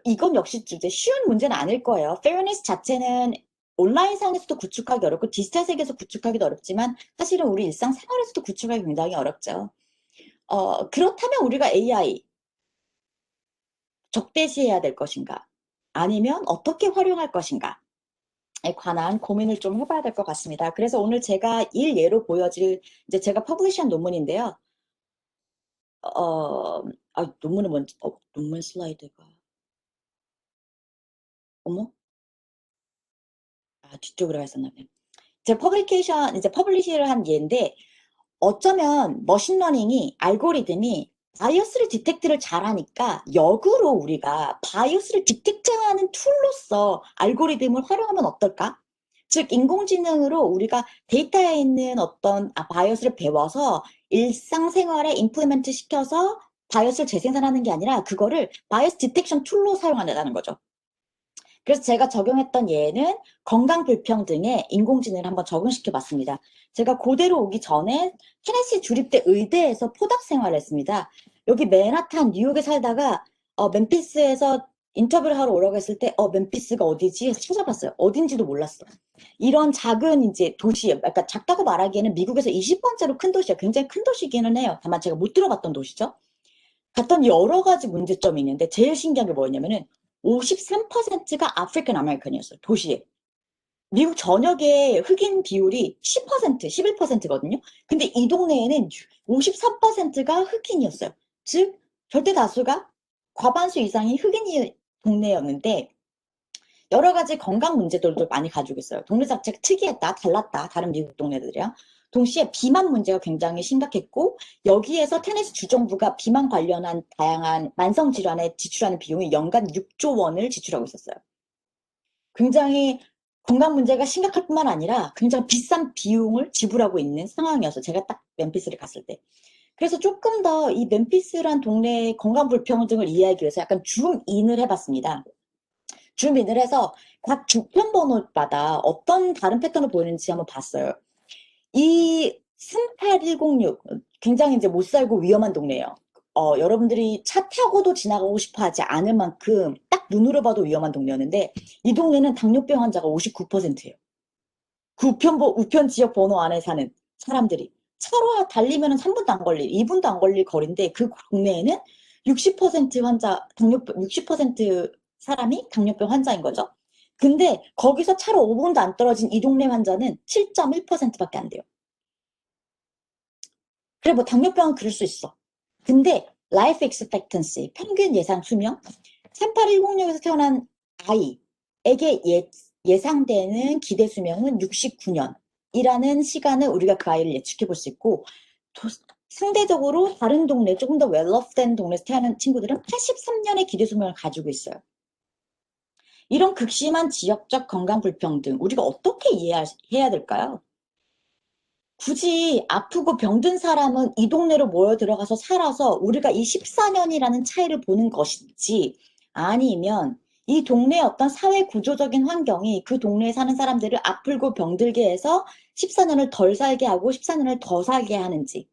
[SPEAKER 2] 이건 역시 이제 쉬운 문제는 아닐 거예요. fairness 자체는 온라인상에서도 구축하기 어렵고 디지털 세계에서 구축하기도 어렵지만 사실은 우리 일상생활에서도 구축하기 굉장히 어렵죠. 그렇다면 우리가 AI 적대시해야 될 것인가? 아니면 어떻게 활용할 것인가에 관한 고민을 좀 해봐야 될 것 같습니다. 그래서 오늘 제가 일예로 보여질 이제 제가 퍼블리시한 논문인데요. 논문은 먼저 논문 슬라이드가 어머 뒤쪽으로 했었나 봐요. 제 이제 퍼블리시를 한 예인데 어쩌면 머신러닝이 알고리즘이 바이어스를 디텍트를 잘하니까 역으로 우리가 바이어스를 디텍트하는 툴로서 알고리즘을 활용하면 어떨까? 즉 인공지능으로 우리가 데이터에 있는 어떤 바이어스를 배워서 일상생활에 임플리멘트 시켜서 바이어스를 재생산하는 게 아니라 그거를 바이어스 디텍션 툴로 사용한다는 거죠. 그래서 제가 적용했던 예는 건강 불평등에 인공지능을 한번 적응시켜 봤습니다. 제가 고대로 오기 전에 테네시 주립대 의대에서 포닥 생활을 했습니다. 여기 맨하탄 뉴욕에 살다가 멤피스에서 인터뷰를 하러 오라고 했을 때 멤피스가 어디지? 해서 찾아봤어요. 어딘지도 몰랐어. 이런 작은 이제 도시, 그러니까 작다고 말하기에는 미국에서 20번째로 큰 도시야. 굉장히 큰 도시기는 해요. 다만 제가 못 들어봤던 도시죠. 갔더니 여러 가지 문제점이 있는데 제일 신기한 게 뭐였냐면은 53%가 아프리칸 아메리칸이었어요. 도시에. 미국 전역의 흑인 비율이 10%, 11%거든요. 근데 이 동네에는 53%가 흑인이었어요. 즉, 절대 다수가 과반수 이상이 흑인이 동네였는데, 여러 가지 건강 문제들도 많이 가지고 있어요. 동네 자체가 특이했다, 달랐다, 다른 미국 동네들이랑. 동시에 비만 문제가 굉장히 심각했고, 여기에서 테네시 주정부가 비만 관련한 다양한 만성 질환에 지출하는 비용이 연간 6조 원을 지출하고 있었어요. 굉장히 건강 문제가 심각할 뿐만 아니라 굉장히 비싼 비용을 지불하고 있는 상황이어서 제가 딱 멤피스를 갔을 때. 그래서 조금 더 이 멤피스란 동네의 건강 불평등을 이해하기 위해서 약간 줌인을 해봤습니다. 줌인을 해서 각 주편번호마다 어떤 다른 패턴을 보이는지 한번 봤어요. 이 38106, 굉장히 이제 못 살고 위험한 동네예요. 여러분들이 차 타고도 지나가고 싶어 하지 않을 만큼 딱 눈으로 봐도 위험한 동네였는데, 이 동네는 당뇨병 환자가 59%예요. 그 우편 지역 번호 안에 사는 사람들이. 차로 달리면 3분도 안 걸릴, 2분도 안 걸릴 거리인데, 그 동네에는 60% 당뇨병, 60% 사람이 당뇨병 환자인 거죠. 근데 거기서 차로 5분도 안 떨어진 이 동네 환자는 7.1%밖에 안 돼요. 그래, 뭐 당뇨병은 그럴 수 있어. 근데 life expectancy, 평균 예상 수명, 38106에서 태어난 아이에게 예상되는 기대 수명은 69년이라는 시간을 우리가 그 아이를 예측해 볼 수 있고, 상대적으로 다른 동네, 조금 더 웰오프된 동네에서 태어난 친구들은 83년의 기대 수명을 가지고 있어요. 이런 극심한 지역적 건강 불평등, 우리가 어떻게 이해해야 될까요? 굳이 아프고 병든 사람은 이 동네로 모여 들어가서 살아서 우리가 이 14년이라는 차이를 보는 것인지, 아니면 이 동네의 어떤 사회 구조적인 환경이 그 동네에 사는 사람들을 아프고 병들게 해서 14년을 덜 살게 하고 14년을 더 살게 하는지,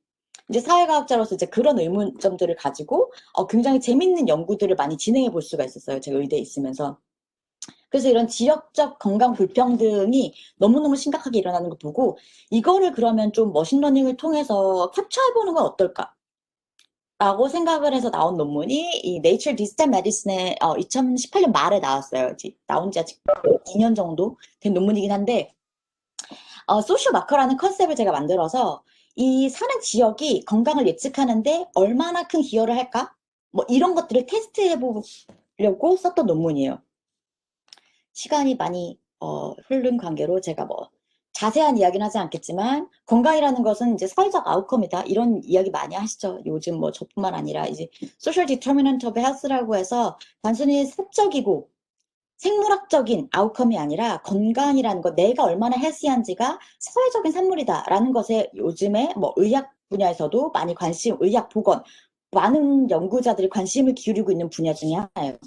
[SPEAKER 2] 이제 사회과학자로서 이제 그런 의문점들을 가지고 굉장히 재밌는 연구들을 많이 진행해 볼 수가 있었어요. 제가 의대에 있으면서. 그래서 이런 지역적 건강 불평등이 너무너무 심각하게 일어나는 걸 보고, 이거를 그러면 좀 머신러닝을 통해서 캡처해보는 건 어떨까? 라고 생각을 해서 나온 논문이 이 Nature Digital Medicine에 2018년 말에 나왔어요. 나온 지 아직 2년 정도 된 논문이긴 한데, 소셜 마커라는 컨셉을 제가 만들어서 이 사는 지역이 건강을 예측하는데 얼마나 큰 기여를 할까? 뭐 이런 것들을 테스트해보려고 썼던 논문이에요. 시간이 많이 흐른 관계로 제가 뭐 자세한 이야기는 하지 않겠지만, 건강이라는 것은 이제 사회적 아웃컴이다, 이런 이야기 많이 하시죠. 요즘 뭐 저뿐만 아니라 이제 소셜 디터미넌트 오브 헬스라고 해서 단순히 사적이고 생물학적인 아웃컴이 아니라 건강이라는 것, 내가 얼마나 헬스한지가 사회적인 산물이다라는 것에 요즘에 뭐 의학 분야에서도 많이 의학 보건, 많은 연구자들이 관심을 기울이고 있는 분야 중에 하나예요.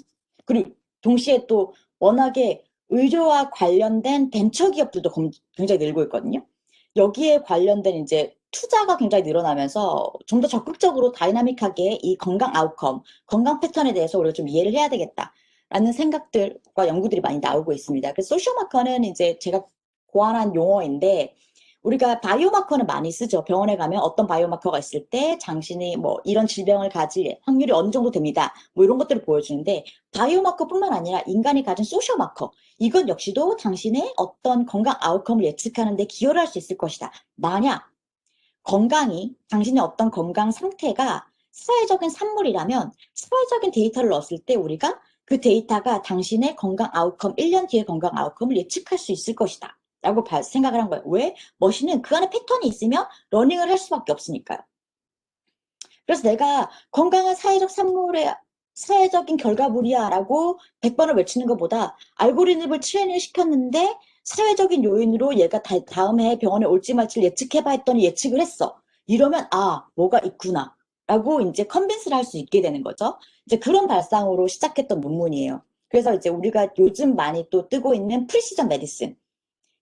[SPEAKER 2] 그리고 동시에 또 워낙에 의료와 관련된 벤처 기업들도 굉장히 늘고 있거든요. 여기에 관련된 이제 투자가 굉장히 늘어나면서 좀 더 적극적으로 다이나믹하게 이 건강 아웃컴, 건강 패턴에 대해서 우리가 좀 이해를 해야 되겠다라는 생각들과 연구들이 많이 나오고 있습니다. 그래서 소셜마커는 이제 제가 고안한 용어인데, 우리가 바이오마커는 많이 쓰죠. 병원에 가면 어떤 바이오마커가 있을 때 당신이 뭐 이런 질병을 가질 확률이 어느 정도 됩니다, 뭐 이런 것들을 보여주는데, 바이오마커뿐만 아니라 인간이 가진 소셜마커, 이것 역시도 당신의 어떤 건강 아웃컴을 예측하는 데 기여를 할 수 있을 것이다. 만약 당신의 어떤 건강 상태가 사회적인 산물이라면 사회적인 데이터를 넣었을 때 우리가 그 데이터가 당신의 건강 아웃컴, 1년 뒤의 건강 아웃컴을 예측할 수 있을 것이다 라고 생각을 한 거예요. 왜? 머신은 그 안에 패턴이 있으면 러닝을 할 수밖에 없으니까요. 그래서 내가 건강한 사회적 산물의 사회적인 결과물이야 라고 100번을 외치는 것보다, 알고리즘을 트레이닝 시켰는데 사회적인 요인으로 얘가 다음 해에 병원에 올지 말지를 예측해봐 했더니 예측을 했어. 이러면 뭐가 있구나 라고 이제 컨빈스를 할 수 있게 되는 거죠. 이제 그런 발상으로 시작했던 논문이에요. 그래서 이제 우리가 요즘 많이 또 뜨고 있는 프리시전 메디슨,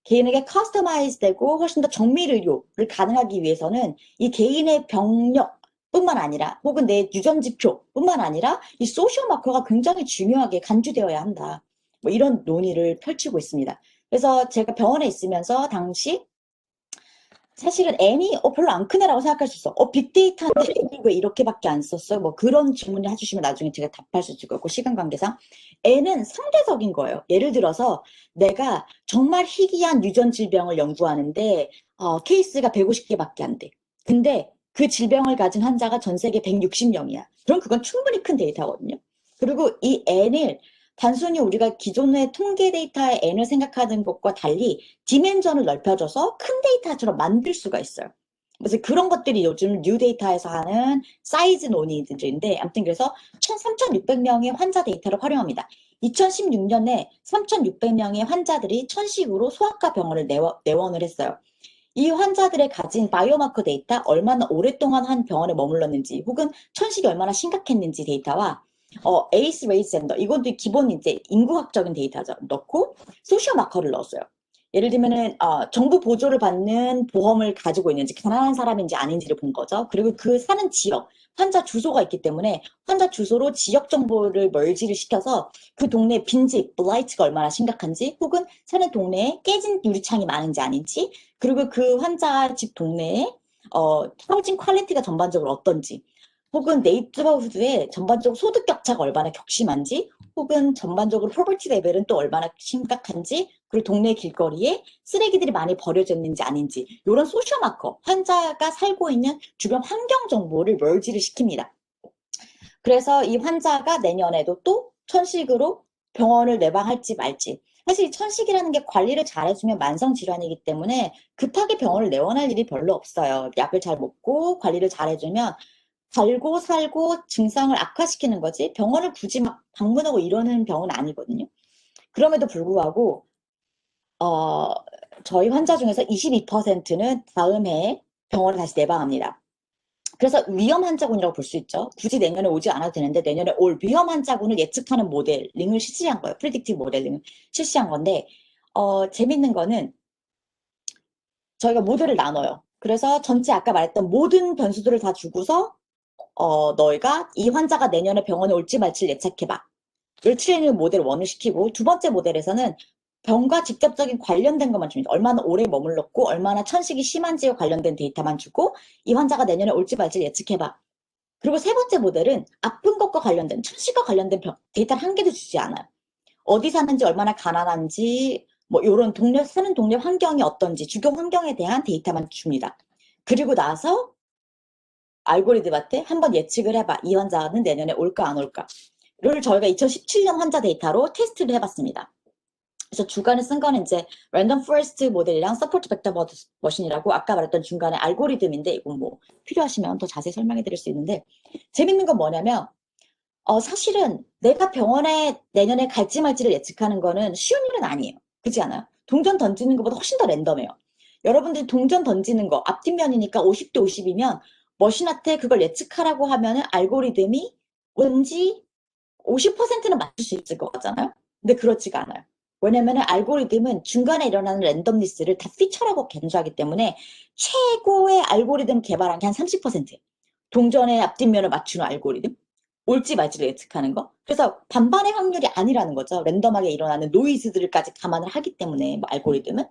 [SPEAKER 2] 개인에게 커스터마이즈 되고 훨씬 더 정밀 의료를 가능하기 위해서는 이 개인의 병력 뿐만 아니라, 혹은 내 유전지표 뿐만 아니라 이 소셜 마커가 굉장히 중요하게 간주되어야 한다, 뭐 이런 논의를 펼치고 있습니다. 그래서 제가 병원에 있으면서 당시 사실은 N이 별로 안 큰 애라고 생각할 수 있어. 빅데이터인데 N이 왜 이렇게밖에 안 썼어? 뭐 그런 질문을 해주시면 나중에 제가 답할 수 있을 거고 시간 관계상 N은 상대적인 거예요. 예를 들어서 내가 정말 희귀한 유전 질병을 연구하는데 케이스가 150개밖에 안 돼. 근데 그 질병을 가진 환자가 전 세계 160명이야. 그럼 그건 충분히 큰 데이터거든요. 그리고 이 N을 단순히 우리가 기존의 통계 데이터의 N을 생각하는 것과 달리 디멘전을 넓혀줘서 큰 데이터처럼 만들 수가 있어요. 그래서 그런 것들이 요즘 뉴 데이터에서 하는 사이즈 논의들인데 아무튼 그래서 3,600명의 환자 데이터를 활용합니다. 2016년에 3,600명의 환자들이 천식으로 소아과 병원을 내원을 했어요. 이 환자들의 가진 바이오마커 데이터, 얼마나 오랫동안 한 병원에 머물렀는지, 혹은 천식이 얼마나 심각했는지 데이터와 에이스 레이스 젠더, 이것도 기본 이제 인구학적인 데이터죠. 넣고 소셜 마커를 넣었어요. 예를 들면은 정부 보조를 받는 보험을 가지고 있는지, 가난한 사람인지 아닌지를 본 거죠. 그리고 그 사는 지역, 환자 주소가 있기 때문에 환자 주소로 지역 정보를 멀지를 시켜서 그 동네 빈집, 블라이트가 얼마나 심각한지, 혹은 사는 동네에 깨진 유리창이 많은지 아닌지, 그리고 그 환자 집 동네에 하우징 퀄리티가 전반적으로 어떤지, 혹은 네이버후드에 전반적으로 소득 격차가 얼마나 격심한지, 혹은 전반적으로 포버티 레벨은 또 얼마나 심각한지, 그리고 동네 길거리에 쓰레기들이 많이 버려져 있는지 아닌지, 이런 소셜 마커, 환자가 살고 있는 주변 환경 정보를 멀지를 시킵니다. 그래서 이 환자가 내년에도 또 천식으로 병원을 내방할지 말지. 사실 이 천식이라는 게 관리를 잘해주면 만성질환이기 때문에 급하게 병원을 내원할 일이 별로 없어요. 약을 잘 먹고 관리를 잘해주면 살고 살고 증상을 악화시키는 거지 병원을 굳이 막 방문하고 이러는 병은 아니거든요. 그럼에도 불구하고 어, 저희 환자 중에서 22%는 다음 해에 병원을 다시 내방합니다. 그래서 위험 환자군이라고 볼 수 있죠. 굳이 내년에 오지 않아도 되는데 내년에 올 위험 환자군을 예측하는 모델링을 실시한 거예요. 프리딕티브 모델링을 실시한 건데 재밌는 거는 저희가 모델을 나눠요. 그래서 전체 아까 말했던 모든 변수들을 다 주고서 너희가 이 환자가 내년에 병원에 올지 말지를 예측해봐. 를 트레이닝 모델 1을 시키고 두 번째 모델에서는 병과 직접적인 관련된 것만 줍니다. 얼마나 오래 머물렀고 얼마나 천식이 심한지와 관련된 데이터만 주고 이 환자가 내년에 올지 말지를 예측해봐. 그리고 세 번째 모델은 아픈 것과 관련된 천식과 관련된 데이터를 한 개도 주지 않아요. 어디 사는지 얼마나 가난한지 뭐 이런 동네 사는 동네 환경이 어떤지 주거 환경에 대한 데이터만 줍니다. 그리고 나서 알고리즘한테 한번 예측을 해봐. 이 환자는 내년에 올까 안 올까. 를 저희가 2017년 환자 데이터로 테스트를 해봤습니다. 그래서 주간에 쓴 거는 이제 랜덤 포레스트 모델이랑 서포트 벡터 머신이라고 아까 말했던 중간에 알고리즘인데 이건 뭐 필요하시면 더 자세히 설명해 드릴 수 있는데 재밌는 건 뭐냐면 사실은 내가 병원에 내년에 갈지 말지를 예측하는 거는 쉬운 일은 아니에요. 그렇지 않아요? 동전 던지는 것보다 훨씬 더 랜덤해요. 여러분들이 동전 던지는 거 앞뒷면이니까 50대 50이면 머신한테 그걸 예측하라고 하면은 알고리즘이 왠지 50%는 맞출 수 있을 것 같잖아요. 근데 그렇지가 않아요. 왜냐면은 알고리즘은 중간에 일어나는 랜덤니스를 다 피처라고 간주하기 때문에 최고의 알고리즘 개발한 게 한 30%예요. 동전의 앞뒷면을 맞추는 알고리즘. 올지 말지를 예측하는 거. 그래서 반반의 확률이 아니라는 거죠. 랜덤하게 일어나는 노이즈들까지 감안을 하기 때문에 뭐 알고리즘은.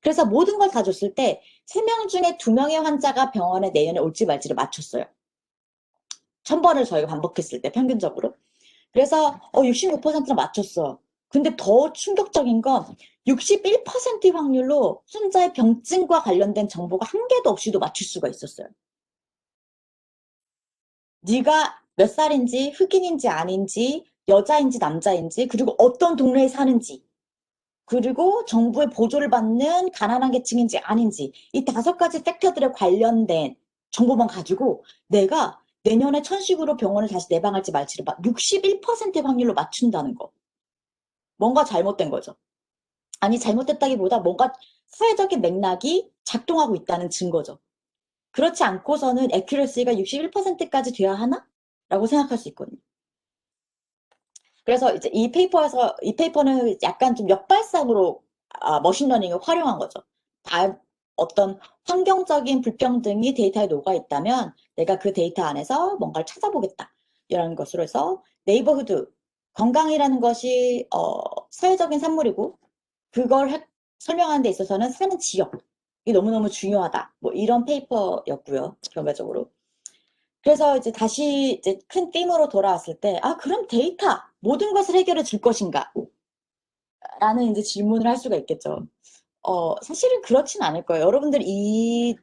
[SPEAKER 2] 그래서 모든 걸 다 줬을 때 3명 중에 2명의 환자가 병원에 내년에 올지 말지를 맞췄어요. 1000번을 저희가 반복했을 때 평균적으로. 그래서 65%나 맞췄어. 근데 더 충격적인 건 61%의 확률로 환자의 병증과 관련된 정보가 한 개도 없이도 맞출 수가 있었어요. 네가 몇 살인지, 흑인인지 아닌지, 여자인지 남자인지, 그리고 어떤 동네에 사는지, 그리고 정부의 보조를 받는 가난한 계층인지 아닌지, 이 5가지 팩터들에 관련된 정보만 가지고 내가 내년에 천식으로 병원을 다시 내방할지 말지를 61%의 확률로 맞춘다는 거. 뭔가 잘못된 거죠. 아니, 잘못됐다기보다 뭔가 사회적인 맥락이 작동하고 있다는 증거죠. 그렇지 않고서는 애큐러시가 61%까지 돼야 하나? 라고 생각할 수 있거든요. 그래서 이제 이 페이퍼는 약간 좀 역발상으로 머신러닝을 활용한 거죠. 어떤 환경적인 불평등이 데이터에 녹아 있다면 내가 그 데이터 안에서 뭔가를 찾아보겠다. 이런 것으로 해서 네이버후드, 건강이라는 것이 사회적인 산물이고 그걸 설명하는 데 있어서는 사는 지역, 이게 너무너무 중요하다. 뭐 이런 페이퍼였고요. 결과적으로. 그래서 이제 다시 이제 큰 팀으로 돌아왔을 때, 아, 그럼 데이터, 모든 것을 해결해 줄 것인가? 라는 이제 질문을 할 수가 있겠죠. 사실은 그렇진 않을 거예요. 여러분들 이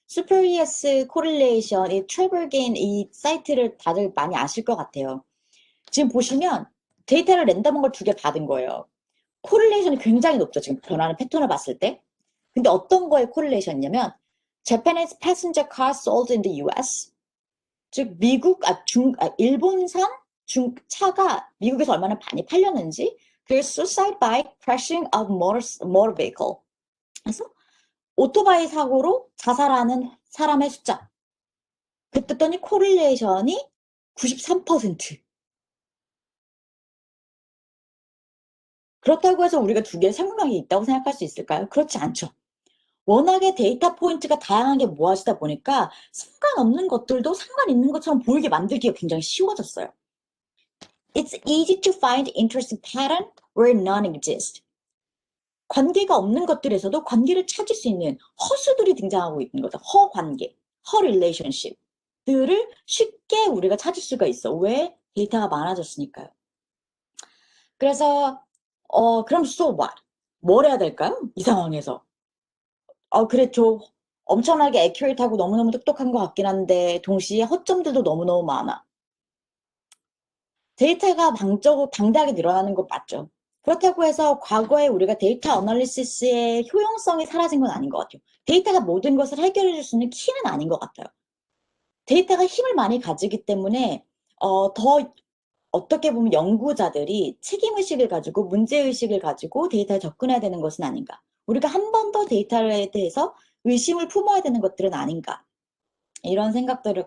[SPEAKER 2] 스페리어스 코릴레이션, 이 트래블 게인 이 사이트를 다들 많이 아실 것 같아요. 지금 보시면 데이터를 랜덤한 걸 두 개 받은 거예요. 코릴레이션이 굉장히 높죠. 지금 변하는 패턴을 봤을 때. 근데 어떤 거에 코릴레이션이냐면 Japanese passenger cars sold in the US. 즉 일본산 차가 미국에서 얼마나 많이 팔렸는지, 그리고 suicide by crashing of motor vehicle. 그래서 오토바이 사고로 자살하는 사람의 숫자. 그랬더니 코릴레이션이 93%. 그렇다고 해서 우리가 두 개의 상관관계 있다고 생각할 수 있을까요? 그렇지 않죠. 워낙에 데이터 포인트가 다양하게 모아지다 보니까 상관없는 것들도 상관 있는 것처럼 보이게 만들기가 굉장히 쉬워졌어요. It's easy to find interesting pattern where none exist. 관계가 없는 것들에서도 관계를 찾을 수 있는 허수들이 등장하고 있는 거죠. 허관계, 허릴레이션십들을 쉽게 우리가 찾을 수가 있어. 왜? 데이터가 많아졌으니까요. 그래서 그럼 so what? 뭘 해야 될까요? 이 상황에서. 그래, 엄청나게 애큐레이트하고 너무너무 똑똑한 것 같긴 한데 동시에 허점들도 너무너무 많아. 데이터가 방대하게 늘어나는 것 맞죠? 그렇다고 해서 과거에 우리가 데이터 어널리시스의 효용성이 사라진 건 아닌 것 같아요. 데이터가 모든 것을 해결해 줄 수 있는 키는 아닌 것 같아요. 데이터가 힘을 많이 가지기 때문에 더 어떻게 보면 연구자들이 책임의식을 가지고 문제의식을 가지고 데이터에 접근해야 되는 것은 아닌가. 우리가 한 번 더 데이터에 대해서 의심을 품어야 되는 것들은 아닌가. 이런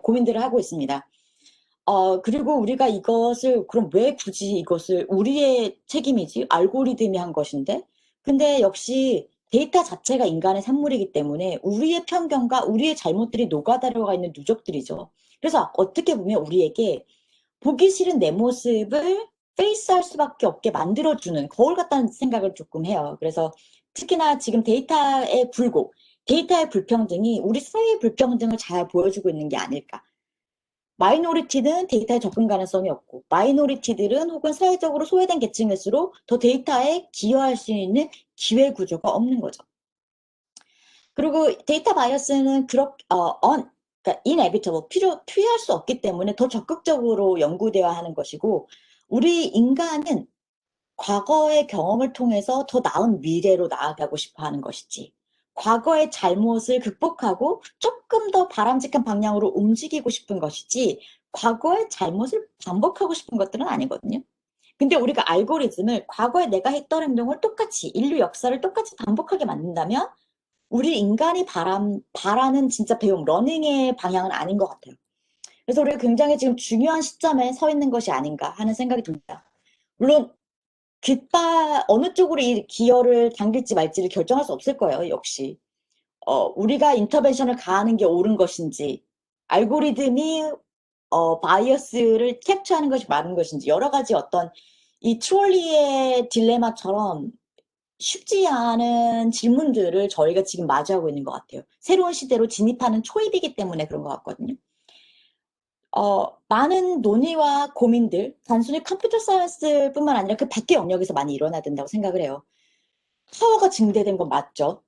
[SPEAKER 2] 고민들을 하고 있습니다. 그리고 우리가 그럼 왜 굳이 이것을 우리의 책임이지? 알고리즘이 한 것인데? 근데 역시 데이터 자체가 인간의 산물이기 때문에 우리의 편견과 우리의 잘못들이 녹아들어가 있는 누적들이죠. 그래서 어떻게 보면 우리에게 보기 싫은 내 모습을 페이스할 수밖에 없게 만들어주는 거울 같다는 생각을 조금 해요. 그래서 특히나 지금 데이터의 불평등이 우리 사회의 불평등을 잘 보여주고 있는 게 아닐까. 마이노리티는 데이터에 접근 가능성이 없고, 마이노리티들은 혹은 사회적으로 소외된 계층일수록 더 데이터에 기여할 수 있는 기회 구조가 없는 거죠. 그리고 데이터 바이어스는 그러니까 inevitable, 피할 수 없기 때문에 더 적극적으로 연구되어야 하는 것이고, 우리 인간은 과거의 경험을 통해서 더 나은 미래로 나아가고 싶어 하는 것이지, 과거의 잘못을 극복하고 조금 더 바람직한 방향으로 움직이고 싶은 것이지, 과거의 잘못을 반복하고 싶은 것들은 아니거든요. 근데 우리가 알고리즘을 과거에 내가 했던 행동을 똑같이, 인류 역사를 똑같이 반복하게 만든다면, 우리 인간이 바라는 진짜 배움, 러닝의 방향은 아닌 것 같아요. 그래서 우리가 굉장히 지금 중요한 시점에 서 있는 것이 아닌가 하는 생각이 듭니다. 물론 어느 쪽으로 이 기여를 당길지 말지를 결정할 수 없을 거예요, 역시. 우리가 인터벤션을 가하는 게 옳은 것인지, 알고리즘이 바이어스를 캡처하는 것이 맞는 것인지, 여러 가지 이 트롤리의 딜레마처럼 쉽지 않은 질문들을 저희가 지금 마주하고 있는 것 같아요. 새로운 시대로 진입하는 초입이기 때문에 그런 것 같거든요. 많은 논의와 고민들, 단순히 컴퓨터 사이언스뿐만 아니라 그 밖의 영역에서 많이 일어나야 된다고 생각을 해요. 파워가 증대된 건 맞죠.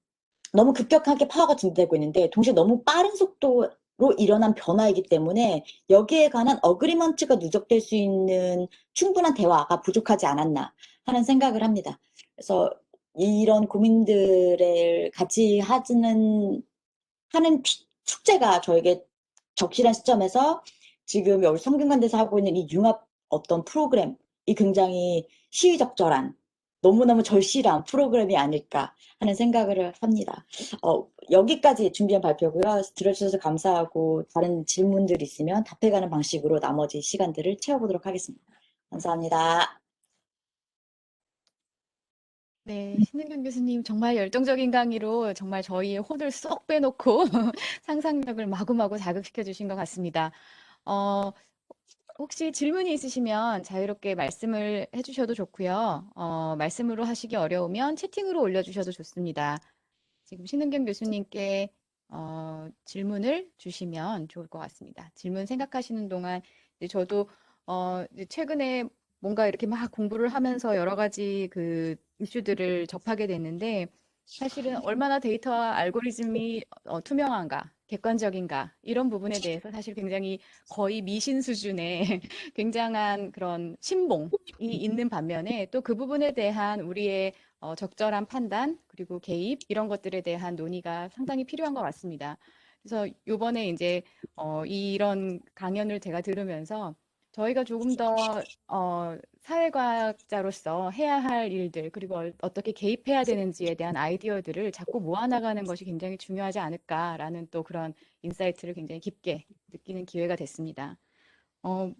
[SPEAKER 2] 너무 급격하게 파워가 증대되고 있는데 동시에 너무 빠른 속도로 일어난 변화이기 때문에 여기에 관한 어그리먼트가 누적될 수 있는 충분한 대화가 부족하지 않았나 하는 생각을 합니다. 그래서 이런 고민들을 같이 하는 축제가 저에게 적실한 시점에서 지금 여기 성균관대에서 하고 있는 이 융합 어떤 프로그램이 굉장히 시의적절한, 너무너무 절실한 프로그램이 아닐까 하는 생각을 합니다. 여기까지 준비한 발표고요. 들어주셔서 감사하고 다른 질문들 있으면 답해가는 방식으로 나머지 시간들을 채워보도록 하겠습니다. 감사합니다.
[SPEAKER 1] 네, 신은경 교수님 정말 열정적인 강의로 정말 저희의 혼을 쏙 빼놓고 상상력을 마구마구 자극시켜 주신 것 같습니다. 어, 혹시 질문이 있으시면 자유롭게 말씀을 해주셔도 좋고요. 말씀으로 하시기 어려우면 채팅으로 올려주셔도 좋습니다. 지금 신은경 교수님께 질문을 주시면 좋을 것 같습니다. 질문 생각하시는 동안 이제 저도 이제 최근에 뭔가 이렇게 막 공부를 하면서 여러 가지 그 이슈들을 접하게 됐는데 사실은 얼마나 데이터와 알고리즘이 투명한가, 객관적인가 이런 부분에 대해서 사실 굉장히 거의 미신 수준의 굉장한 그런 신봉이 있는 반면에 또 그 부분에 대한 우리의 적절한 판단 그리고 개입 이런 것들에 대한 논의가 상당히 필요한 것 같습니다. 그래서 요번에 이제 이런 강연을 제가 들으면서 저희가 조금 더 사회과학자로서 해야 할 일들 그리고 어떻게 개입해야 되는지에 대한 아이디어들을 자꾸 모아나가는 것이 굉장히 중요하지 않을까라는 또 그런 인사이트를 굉장히 깊게 느끼는 기회가 됐습니다. 어,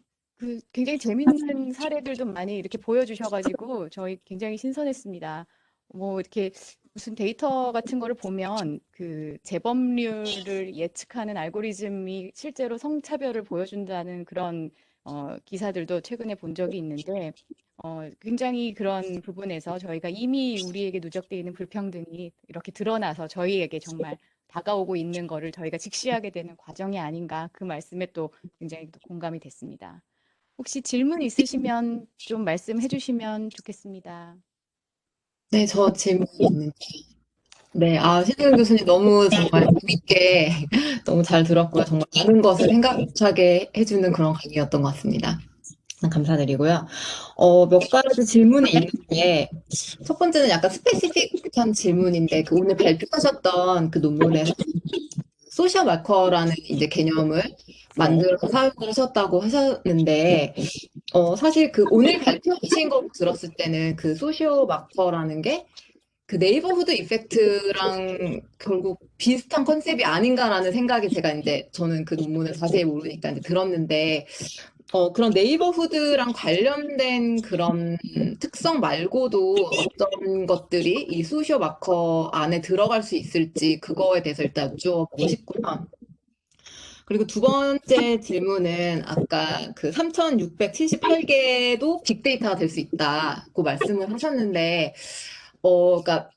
[SPEAKER 1] 굉장히 재밌는 사례들도 많이 이렇게 보여주셔가지고 저희 굉장히 신선했습니다. 뭐 이렇게 무슨 데이터 같은 거를 보면 그 재범률을 예측하는 알고리즘이 실제로 성차별을 보여준다는 그런 기사들도 최근에 본 적이 있는데 굉장히 그런 부분에서 저희가 이미 우리에게 누적되어 있는 불평등이 이렇게 드러나서 저희에게 정말 다가오고 있는 거를 저희가 직시하게 되는 과정이 아닌가 그 말씀에 또 굉장히 또 공감이 됐습니다. 혹시 질문 있으시면 좀 말씀해 주시면 좋겠습니다.
[SPEAKER 3] 네, 저 질문이 있는데. 네, 신혜경 교수님 너무 정말 재밌게 너무 잘 들었고요. 정말 많은 것을 생각하게 해주는 그런 강의였던 것 같습니다. 감사드리고요. 몇 가지 질문이 있는데, 첫 번째는 약간 스페시픽한 질문인데, 그 오늘 발표하셨던 그 논문에서 소셜 마커라는 이제 개념을
[SPEAKER 2] 네.
[SPEAKER 3] 만들어서 사용을 하셨다고 하셨는데, 사실 그 오늘 발표하신 거 들었을 때는 그 소시오 마커라는 게 그 네이버후드 이펙트랑 결국 비슷한 컨셉이 아닌가라는 생각이 제가 이제 저는 그 논문을 자세히 모르니까 이제 들었는데, 그런 네이버후드랑 관련된 그런 특성 말고도 어떤 것들이 이 소시오 마커 안에 들어갈 수 있을지 그거에 대해서 일단 여쭤보고 싶고요. 그리고 두 번째 질문은 아까 그 3,678개도 빅데이터가 될 수 있다고 말씀을 하셨는데, 그러니까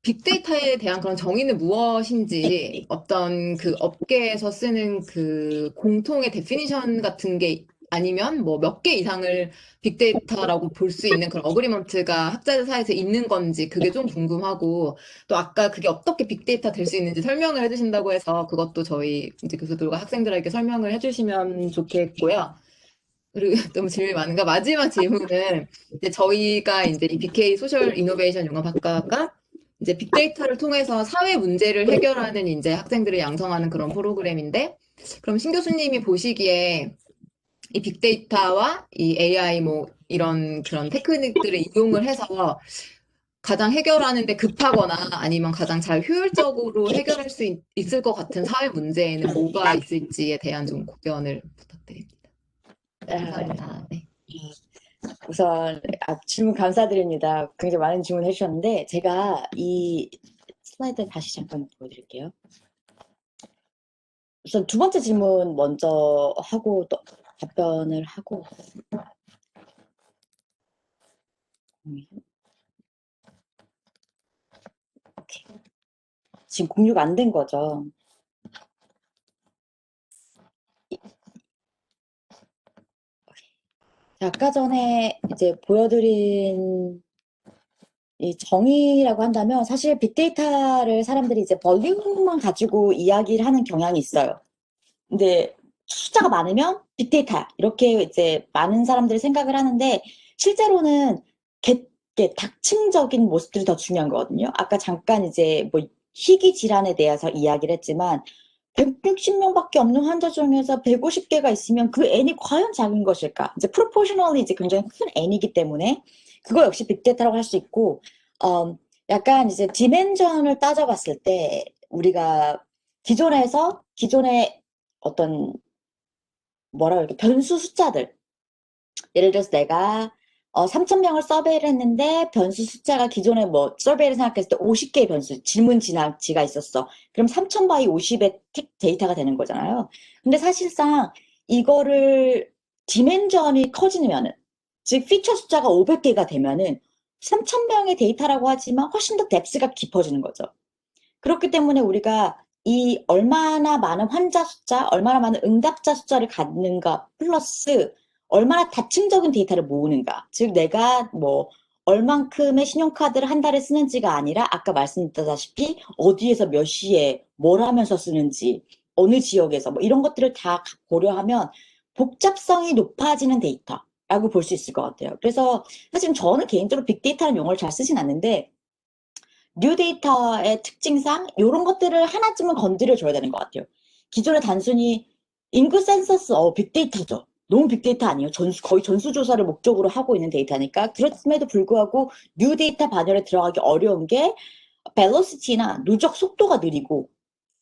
[SPEAKER 3] 빅데이터에 대한 그런 정의는 무엇인지 어떤 그 업계에서 쓰는 그 공통의 데피니션 같은 게 아니면 뭐 몇 개 이상을 빅데이터라고 볼 수 있는 그런 어그리먼트가 학자들 사이에서 있는 건지 그게 좀 궁금하고 또 아까 그게 어떻게 빅데이터 될 수 있는지 설명을 해주신다고 해서 그것도 저희 이제 교수들과 학생들에게 설명을 해주시면 좋겠고요. 그리고 너무 질문이 많은가? 마지막 질문은 이제 저희가 이제 이 BK 소셜 이노베이션 융합학과가 이제 빅데이터를 통해서 사회 문제를 해결하는 이제 학생들을 양성하는 그런 프로그램인데, 그럼 신 교수님이 보시기에 이 빅데이터와 이 AI 뭐 이런 그런 테크닉들을 이용을 해서 가장 해결하는 데 급하거나 아니면 가장 잘 효율적으로 해결할 수 있을 것 같은 사회 문제에는 뭐가 있을지에 대한 좀 고견을 부탁드립니다. 감사합니다. 네.
[SPEAKER 2] 우선 질문 감사드립니다. 굉장히 많은 질문 해주셨는데 제가 이 슬라이드 다시 잠깐 보여드릴게요. 우선 두 번째 질문 먼저 하고 또 답변을 하고 오케이. 지금 공유가 안 된 거죠. 아까 전에 이제 보여드린 이 정의라고 한다면 사실 빅데이터를 사람들이 이제 볼륨만 가지고 이야기를 하는 경향이 있어요. 근데 숫자가 많으면 빅데이터 이렇게 이제 많은 사람들이 생각을 하는데 실제로는 다층적인 모습들이 더 중요한 거거든요. 아까 잠깐 이제 뭐 희귀 질환에 대해서 이야기를 했지만 160명밖에 없는 환자 중에서 150개가 있으면 그 n이 과연 작은 것일까? 이제 proportionally 이제 굉장히 큰 n이기 때문에 그거 역시 빅데이터라고 할 수 있고, 약간 이제 디멘전을 따져봤을 때 우리가 기존의 어떤 뭐라 그럴까 변수 숫자들, 예를 들어서 내가 3,000명을 서베이를 했는데 변수 숫자가 기존에 뭐 서베이를 생각했을 때 50개의 변수 질문 진학지가 있었어. 그럼 3,000 바이 50의 데이터가 되는 거잖아요. 근데 사실상 이거를 디멘전이 커지면은 즉 피처 숫자가 500개가 되면은 3,000명의 데이터라고 하지만 훨씬 더 뎁스가 깊어지는 거죠. 그렇기 때문에 우리가 이 얼마나 많은 환자 숫자, 얼마나 많은 응답자 숫자를 갖는가, 플러스 얼마나 다층적인 데이터를 모으는가. 즉, 내가 뭐, 얼만큼의 신용카드를 한 달에 쓰는지가 아니라, 아까 말씀드렸다시피, 어디에서 몇 시에 뭘 하면서 쓰는지, 어느 지역에서, 뭐, 이런 것들을 다 고려하면 복잡성이 높아지는 데이터라고 볼 수 있을 것 같아요. 그래서 사실 저는 개인적으로 빅데이터라는 용어를 잘 쓰진 않는데, 뉴데이터의 특징상 이런 것들을 하나쯤은 건드려줘야 되는 것 같아요. 기존에 단순히 인구 센서스, 빅데이터죠. 너무 빅데이터 아니에요? 거의 전수조사를 목적으로 하고 있는 데이터니까. 그렇음에도 불구하고 뉴데이터 반열에 들어가기 어려운 게 벨로시티나 누적 속도가 느리고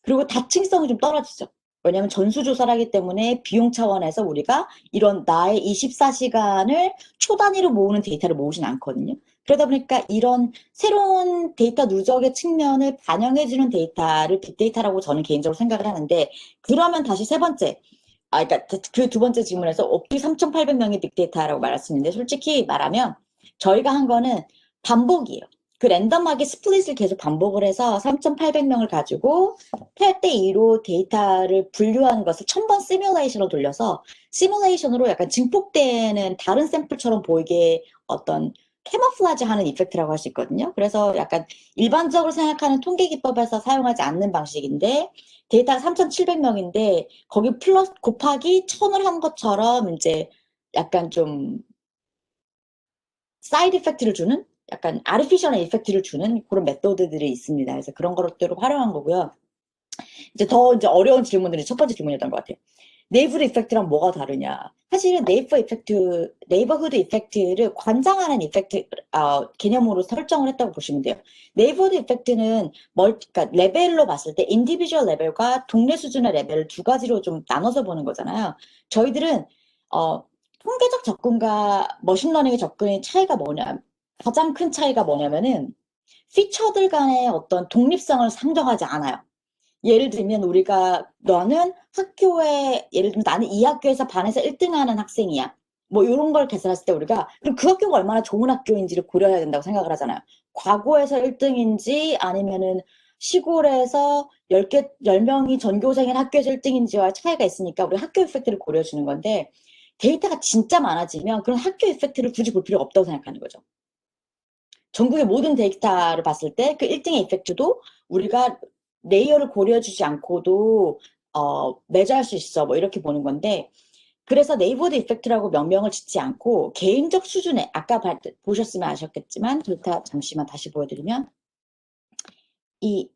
[SPEAKER 2] 그리고 다층성이 좀 떨어지죠. 왜냐하면 전수조사를 하기 때문에 비용 차원에서 우리가 이런 나의 24시간을 초 단위로 모으는 데이터를 모으진 않거든요. 그러다 보니까 이런 새로운 데이터 누적의 측면을 반영해주는 데이터를 빅데이터라고 저는 개인적으로 생각을 하는데, 그러면 다시 세 번째, 그러니까 그 두 번째 질문에서 업계 3,800명의 빅데이터라고 말했었는데, 솔직히 말하면 저희가 한 거는 반복이에요. 그 랜덤하게 스플릿을 계속 반복을 해서 3,800명을 가지고 8대 2로 데이터를 분류하는 것을 1,000번 시뮬레이션으로 돌려서 시뮬레이션으로 약간 증폭되는 다른 샘플처럼 보이게 어떤 캐머플라지 하는 이펙트라고 할 수 있거든요. 그래서 약간 일반적으로 생각하는 통계 기법에서 사용하지 않는 방식인데 데이터가 3,700명인데 거기 플러스 곱하기 1,000을 한 것처럼 이제 약간 좀 사이드 이펙트를 주는 약간 아르티피셜한 이펙트를 주는 그런 메소드들이 있습니다. 그래서 그런 것들을 활용한 거고요. 이제 어려운 질문들이 첫 번째 질문이었던 것 같아요. 네이버드 이펙트랑 뭐가 다르냐? 사실은 네이버후드 이펙트를 관장하는 이펙트 개념으로 설정을 했다고 보시면 돼요. 네이버후드 이펙트는 그러니까 레벨로 봤을 때 인디비주얼 레벨과 동네 수준의 레벨을 두 가지로 좀 나눠서 보는 거잖아요. 저희들은 통계적 접근과 머신러닝의 접근의 차이가 가장 큰 차이가 뭐냐면은 피처들 간의 어떤 독립성을 상정하지 않아요. 예를 들면 너는 예를 들면 나는 이 학교에서 반에서 1등 하는 학생이야. 뭐 이런 걸 계산했을 때 우리가 그럼 그 학교가 얼마나 좋은 학교인지를 고려해야 된다고 생각을 하잖아요. 과거에서 1등인지 아니면은 시골에서 10명이 전교생인 학교에서 1등인지와 차이가 있으니까 우리 학교 이펙트를 고려해 주는 건데 데이터가 진짜 많아지면 그런 학교 이펙트를 굳이 볼 필요가 없다고 생각하는 거죠. 전국의 모든 데이터를 봤을 때 그 1등의 이펙트도 우리가 레이어를 고려해주지 않고도 매저할 수 있어. 뭐 이렇게 보는 건데 그래서 네이버드 이펙트라고 명명을 짓지 않고 개인적 수준에 아까 보셨으면 아셨겠지만 데이터 잠시만 다시 보여드리면 이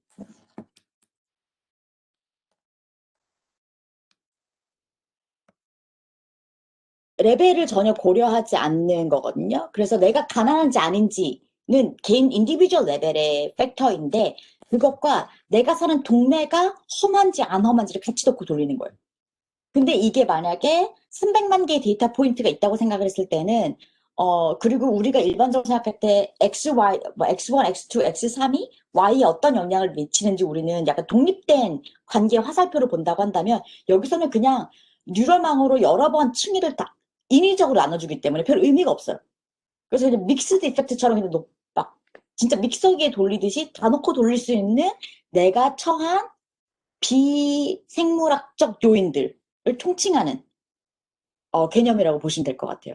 [SPEAKER 2] 레벨을 전혀 고려하지 않는 거거든요. 그래서 내가 가난한지 아닌지는 개인 인디비주얼 레벨의 팩터인데 그것과 내가 사는 동네가 험한지 안 험한지를 같이 놓고 돌리는 거예요. 근데 이게 만약에 300만 개의 데이터 포인트가 있다고 생각을 했을 때는 그리고 우리가 일반적으로 생각할 때 XY, 뭐 X1, X2, X3이 Y에 어떤 영향을 미치는지 우리는 약간 독립된 관계 화살표를 본다고 한다면 여기서는 그냥 뉴럴망으로 여러 번 층위를 다 인위적으로 나눠주기 때문에 별 의미가 없어요. 그래서 그냥 믹스드 이펙트처럼 그냥 막 진짜 믹서기에 돌리듯이 다 놓고 돌릴 수 있는 내가 처한 비생물학적 요인들을 통칭하는 개념이라고 보시면 될 것 같아요.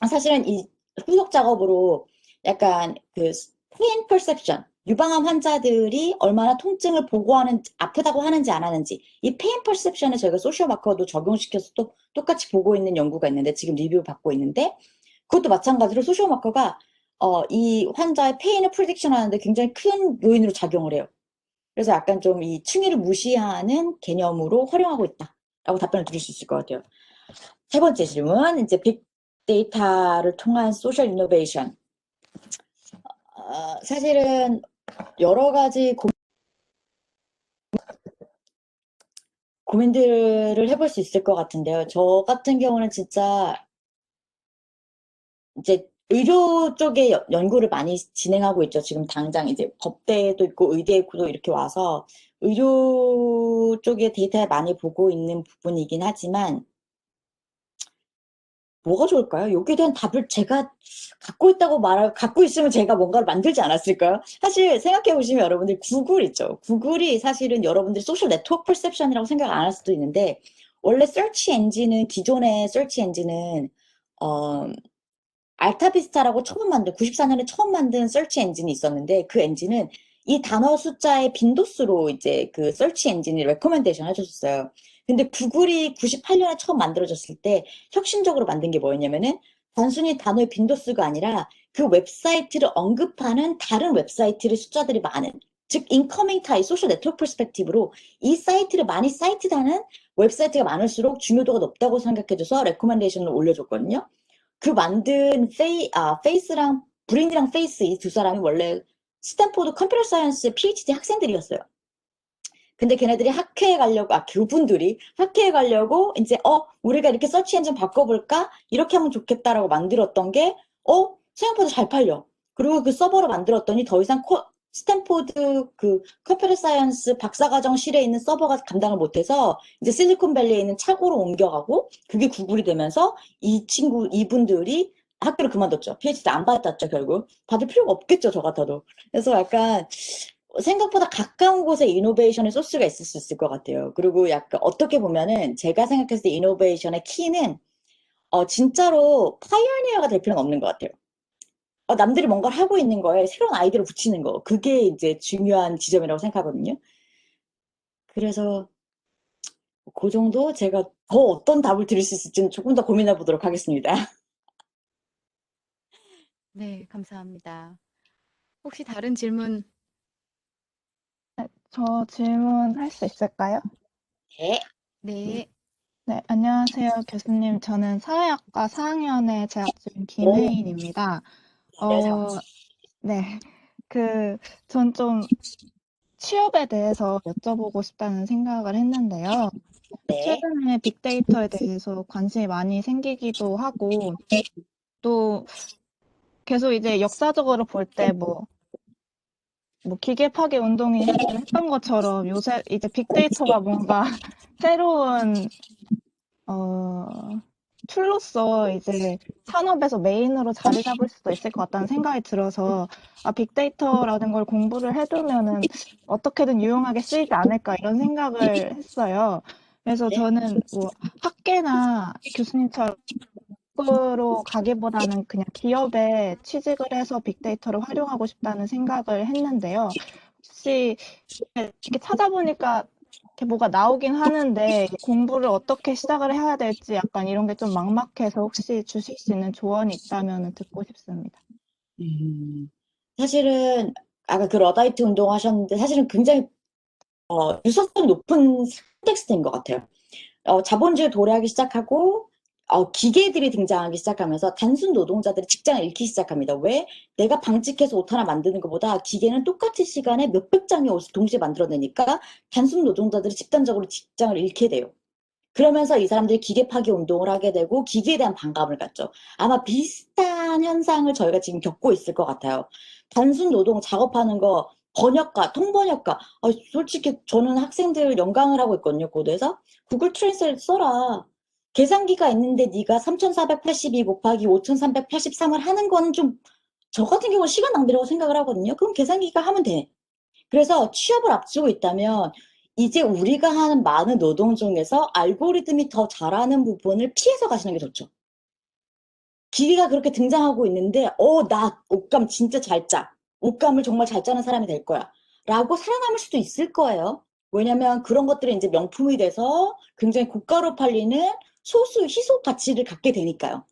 [SPEAKER 2] 사실은 이 후속 작업으로 약간 그 페인 퍼셉션, 유방암 환자들이 얼마나 통증을 아프다고 하는지 안 하는지 이 페인 퍼셉션에 저희가 소셜 마커도 적용시켜서 또 똑같이 보고 있는 연구가 있는데 지금 리뷰 받고 있는데 그것도 마찬가지로 소셜 마커가 이 환자의 페인을 프리딕션 하는데 굉장히 큰 요인으로 작용을 해요. 그래서 약간 좀 이 층위를 무시하는 개념으로 활용하고 있다라고 답변을 드릴 수 있을 것 같아요. 세 번째 질문, 이제 빅데이터를 통한 소셜 이노베이션. 사실은 여러 가지 고민들을 해볼 수 있을 것 같은데요. 저 같은 경우는 진짜 이제 의료 쪽에 연구를 많이 진행하고 있죠. 지금 당장 이제 법대도 있고 의대도 이렇게 와서 의료 쪽의 데이터를 많이 보고 있는 부분이긴 하지만 뭐가 좋을까요? 여기에 대한 답을 제가 갖고 있으면 제가 뭔가를 만들지 않았을까요? 사실 생각해 보시면 여러분들 구글 있죠. 구글이 사실은 여러분들이 소셜 네트워크 퍼셉션이라고 생각 안 할 수도 있는데, 원래 기존의 서치 엔진은, 어, 알타비스타라고 94년에 처음 만든 서치 엔진이 있었는데, 그 엔진은 이 단어 숫자의 빈도수로 이제 그 서치 엔진이 레코멘데이션 해줬었어요. 근데 구글이 98년에 처음 만들어졌을 때 혁신적으로 만든 게 뭐였냐면은, 단순히 단어의 빈도수가 아니라 그 웹사이트를 언급하는 다른 웹사이트의 숫자들이 많은, 즉 인커밍 타입 소셜 네트워크 퍼스펙티브로 이 사이트를 많이 사이트하는 웹사이트가 많을수록 중요도가 높다고 생각해줘서 레코멘데이션을 올려줬거든요. 그 만든 페이스랑 브린이랑 페이스 이 두 사람이 원래 스탠포드 컴퓨터 사이언스 PhD 학생들이었어요. 근데 걔네들이 그분들이 학회에 가려고 이제 우리가 이렇게 서치 엔진 바꿔볼까? 이렇게 하면 좋겠다라고 만들었던 게 생각보다 잘 팔려. 그리고 그 서버로 만들었더니 더 이상 스탠포드 그 컴퓨터 사이언스 박사과정실에 있는 서버가 감당을 못해서 이제 실리콘밸리에 있는 차고로 옮겨가고 그게 구글이 되면서 이분들이 학교를 그만뒀죠. PhD 안 받았죠, 결국. 받을 필요가 없겠죠, 저 같아도. 그래서 약간 생각보다 가까운 곳에 이노베이션의 소스가 있을 수 있을 것 같아요. 그리고 약간 어떻게 보면은 제가 생각했을 때 이노베이션의 키는 진짜로 파이오니어가 될 필요는 없는 것 같아요. 남들이 뭔가를 하고 있는 거에 새로운 아이디어를 붙이는 거. 그게 이제 중요한 지점이라고 생각하거든요. 그래서 그 정도 제가 더 어떤 답을 드릴 수 있을지는 조금 더 고민해 보도록 하겠습니다.
[SPEAKER 1] 네, 감사합니다. 혹시 다른 질문?
[SPEAKER 4] 저 질문할 수 있을까요?
[SPEAKER 2] 네.
[SPEAKER 1] 네,
[SPEAKER 4] 네, 안녕하세요, 교수님. 저는 사회학과 4학년에 재학 중인
[SPEAKER 2] 오,
[SPEAKER 4] 김혜인입니다.
[SPEAKER 2] 안녕하세요.
[SPEAKER 4] 네. 전 좀 취업에 대해서 여쭤보고 싶다는 생각을 했는데요.
[SPEAKER 2] 네.
[SPEAKER 4] 최근에 빅데이터에 대해서 관심이 많이 생기기도 하고, 또 계속 이제 역사적으로 볼 때 기계 파괴 운동이 했던 것처럼 요새 이제 빅데이터가 뭔가 새로운 어, 툴로서 이제 산업에서 메인으로 자리 잡을 수도 있을 것 같다는 생각이 들어서, 빅데이터라는 걸 공부를 해두면은 어떻게든 유용하게 쓰이지 않을까 이런 생각을 했어요. 그래서
[SPEAKER 2] 네.
[SPEAKER 4] 저는 학계나 교수님처럼 으로 가기보다는 그냥 기업에 취직을 해서 빅데이터를 활용하고 싶다는 생각을 했는데요. 혹시 이렇게 찾아보니까 이렇게 뭐가 나오긴 하는데 공부를 어떻게 시작을 해야 될지 약간 이런 게 좀 막막해서 혹시 주실 수 있는 조언이 있다면 듣고 싶습니다.
[SPEAKER 2] 음, 사실은 아까 그 러다이트 운동 하셨는데 사실은 굉장히 유사성이 높은 텍스트인 것 같아요. 자본주의 도래하기 시작하고 기계들이 등장하기 시작하면서 단순 노동자들이 직장을 잃기 시작합니다. 왜? 내가 방직해서 옷 하나 만드는 것보다 기계는 똑같은 시간에 몇백 장의 옷을 동시에 만들어내니까 단순 노동자들이 집단적으로 직장을 잃게 돼요. 그러면서 이 사람들이 기계 파괴 운동을 하게 되고 기계에 대한 반감을 갖죠. 아마 비슷한 현상을 저희가 지금 겪고 있을 것 같아요. 단순 노동 작업하는 거 번역가, 통번역가. 솔직히 저는 학생들 연강을 하고 있거든요, 고대에서. 구글 트랜스레이트 써라. 계산기가 있는데 네가 3482 곱하기 5383을 하는 거는 좀, 저 같은 경우는 시간 낭비라고 생각을 하거든요. 그럼 계산기가 하면 돼. 그래서 취업을 앞두고 있다면 이제 우리가 하는 많은 노동 중에서 알고리즘이 더 잘하는 부분을 피해서 가시는 게 좋죠. 기계가 그렇게 등장하고 있는데, 나 옷감 진짜 잘 짜. 옷감을 정말 잘 짜는 사람이 될 거야. 라고 살아남을 수도 있을 거예요. 왜냐면 그런 것들이 이제 명품이 돼서 굉장히 고가로 팔리는 희소 가치를 갖게 되니까요.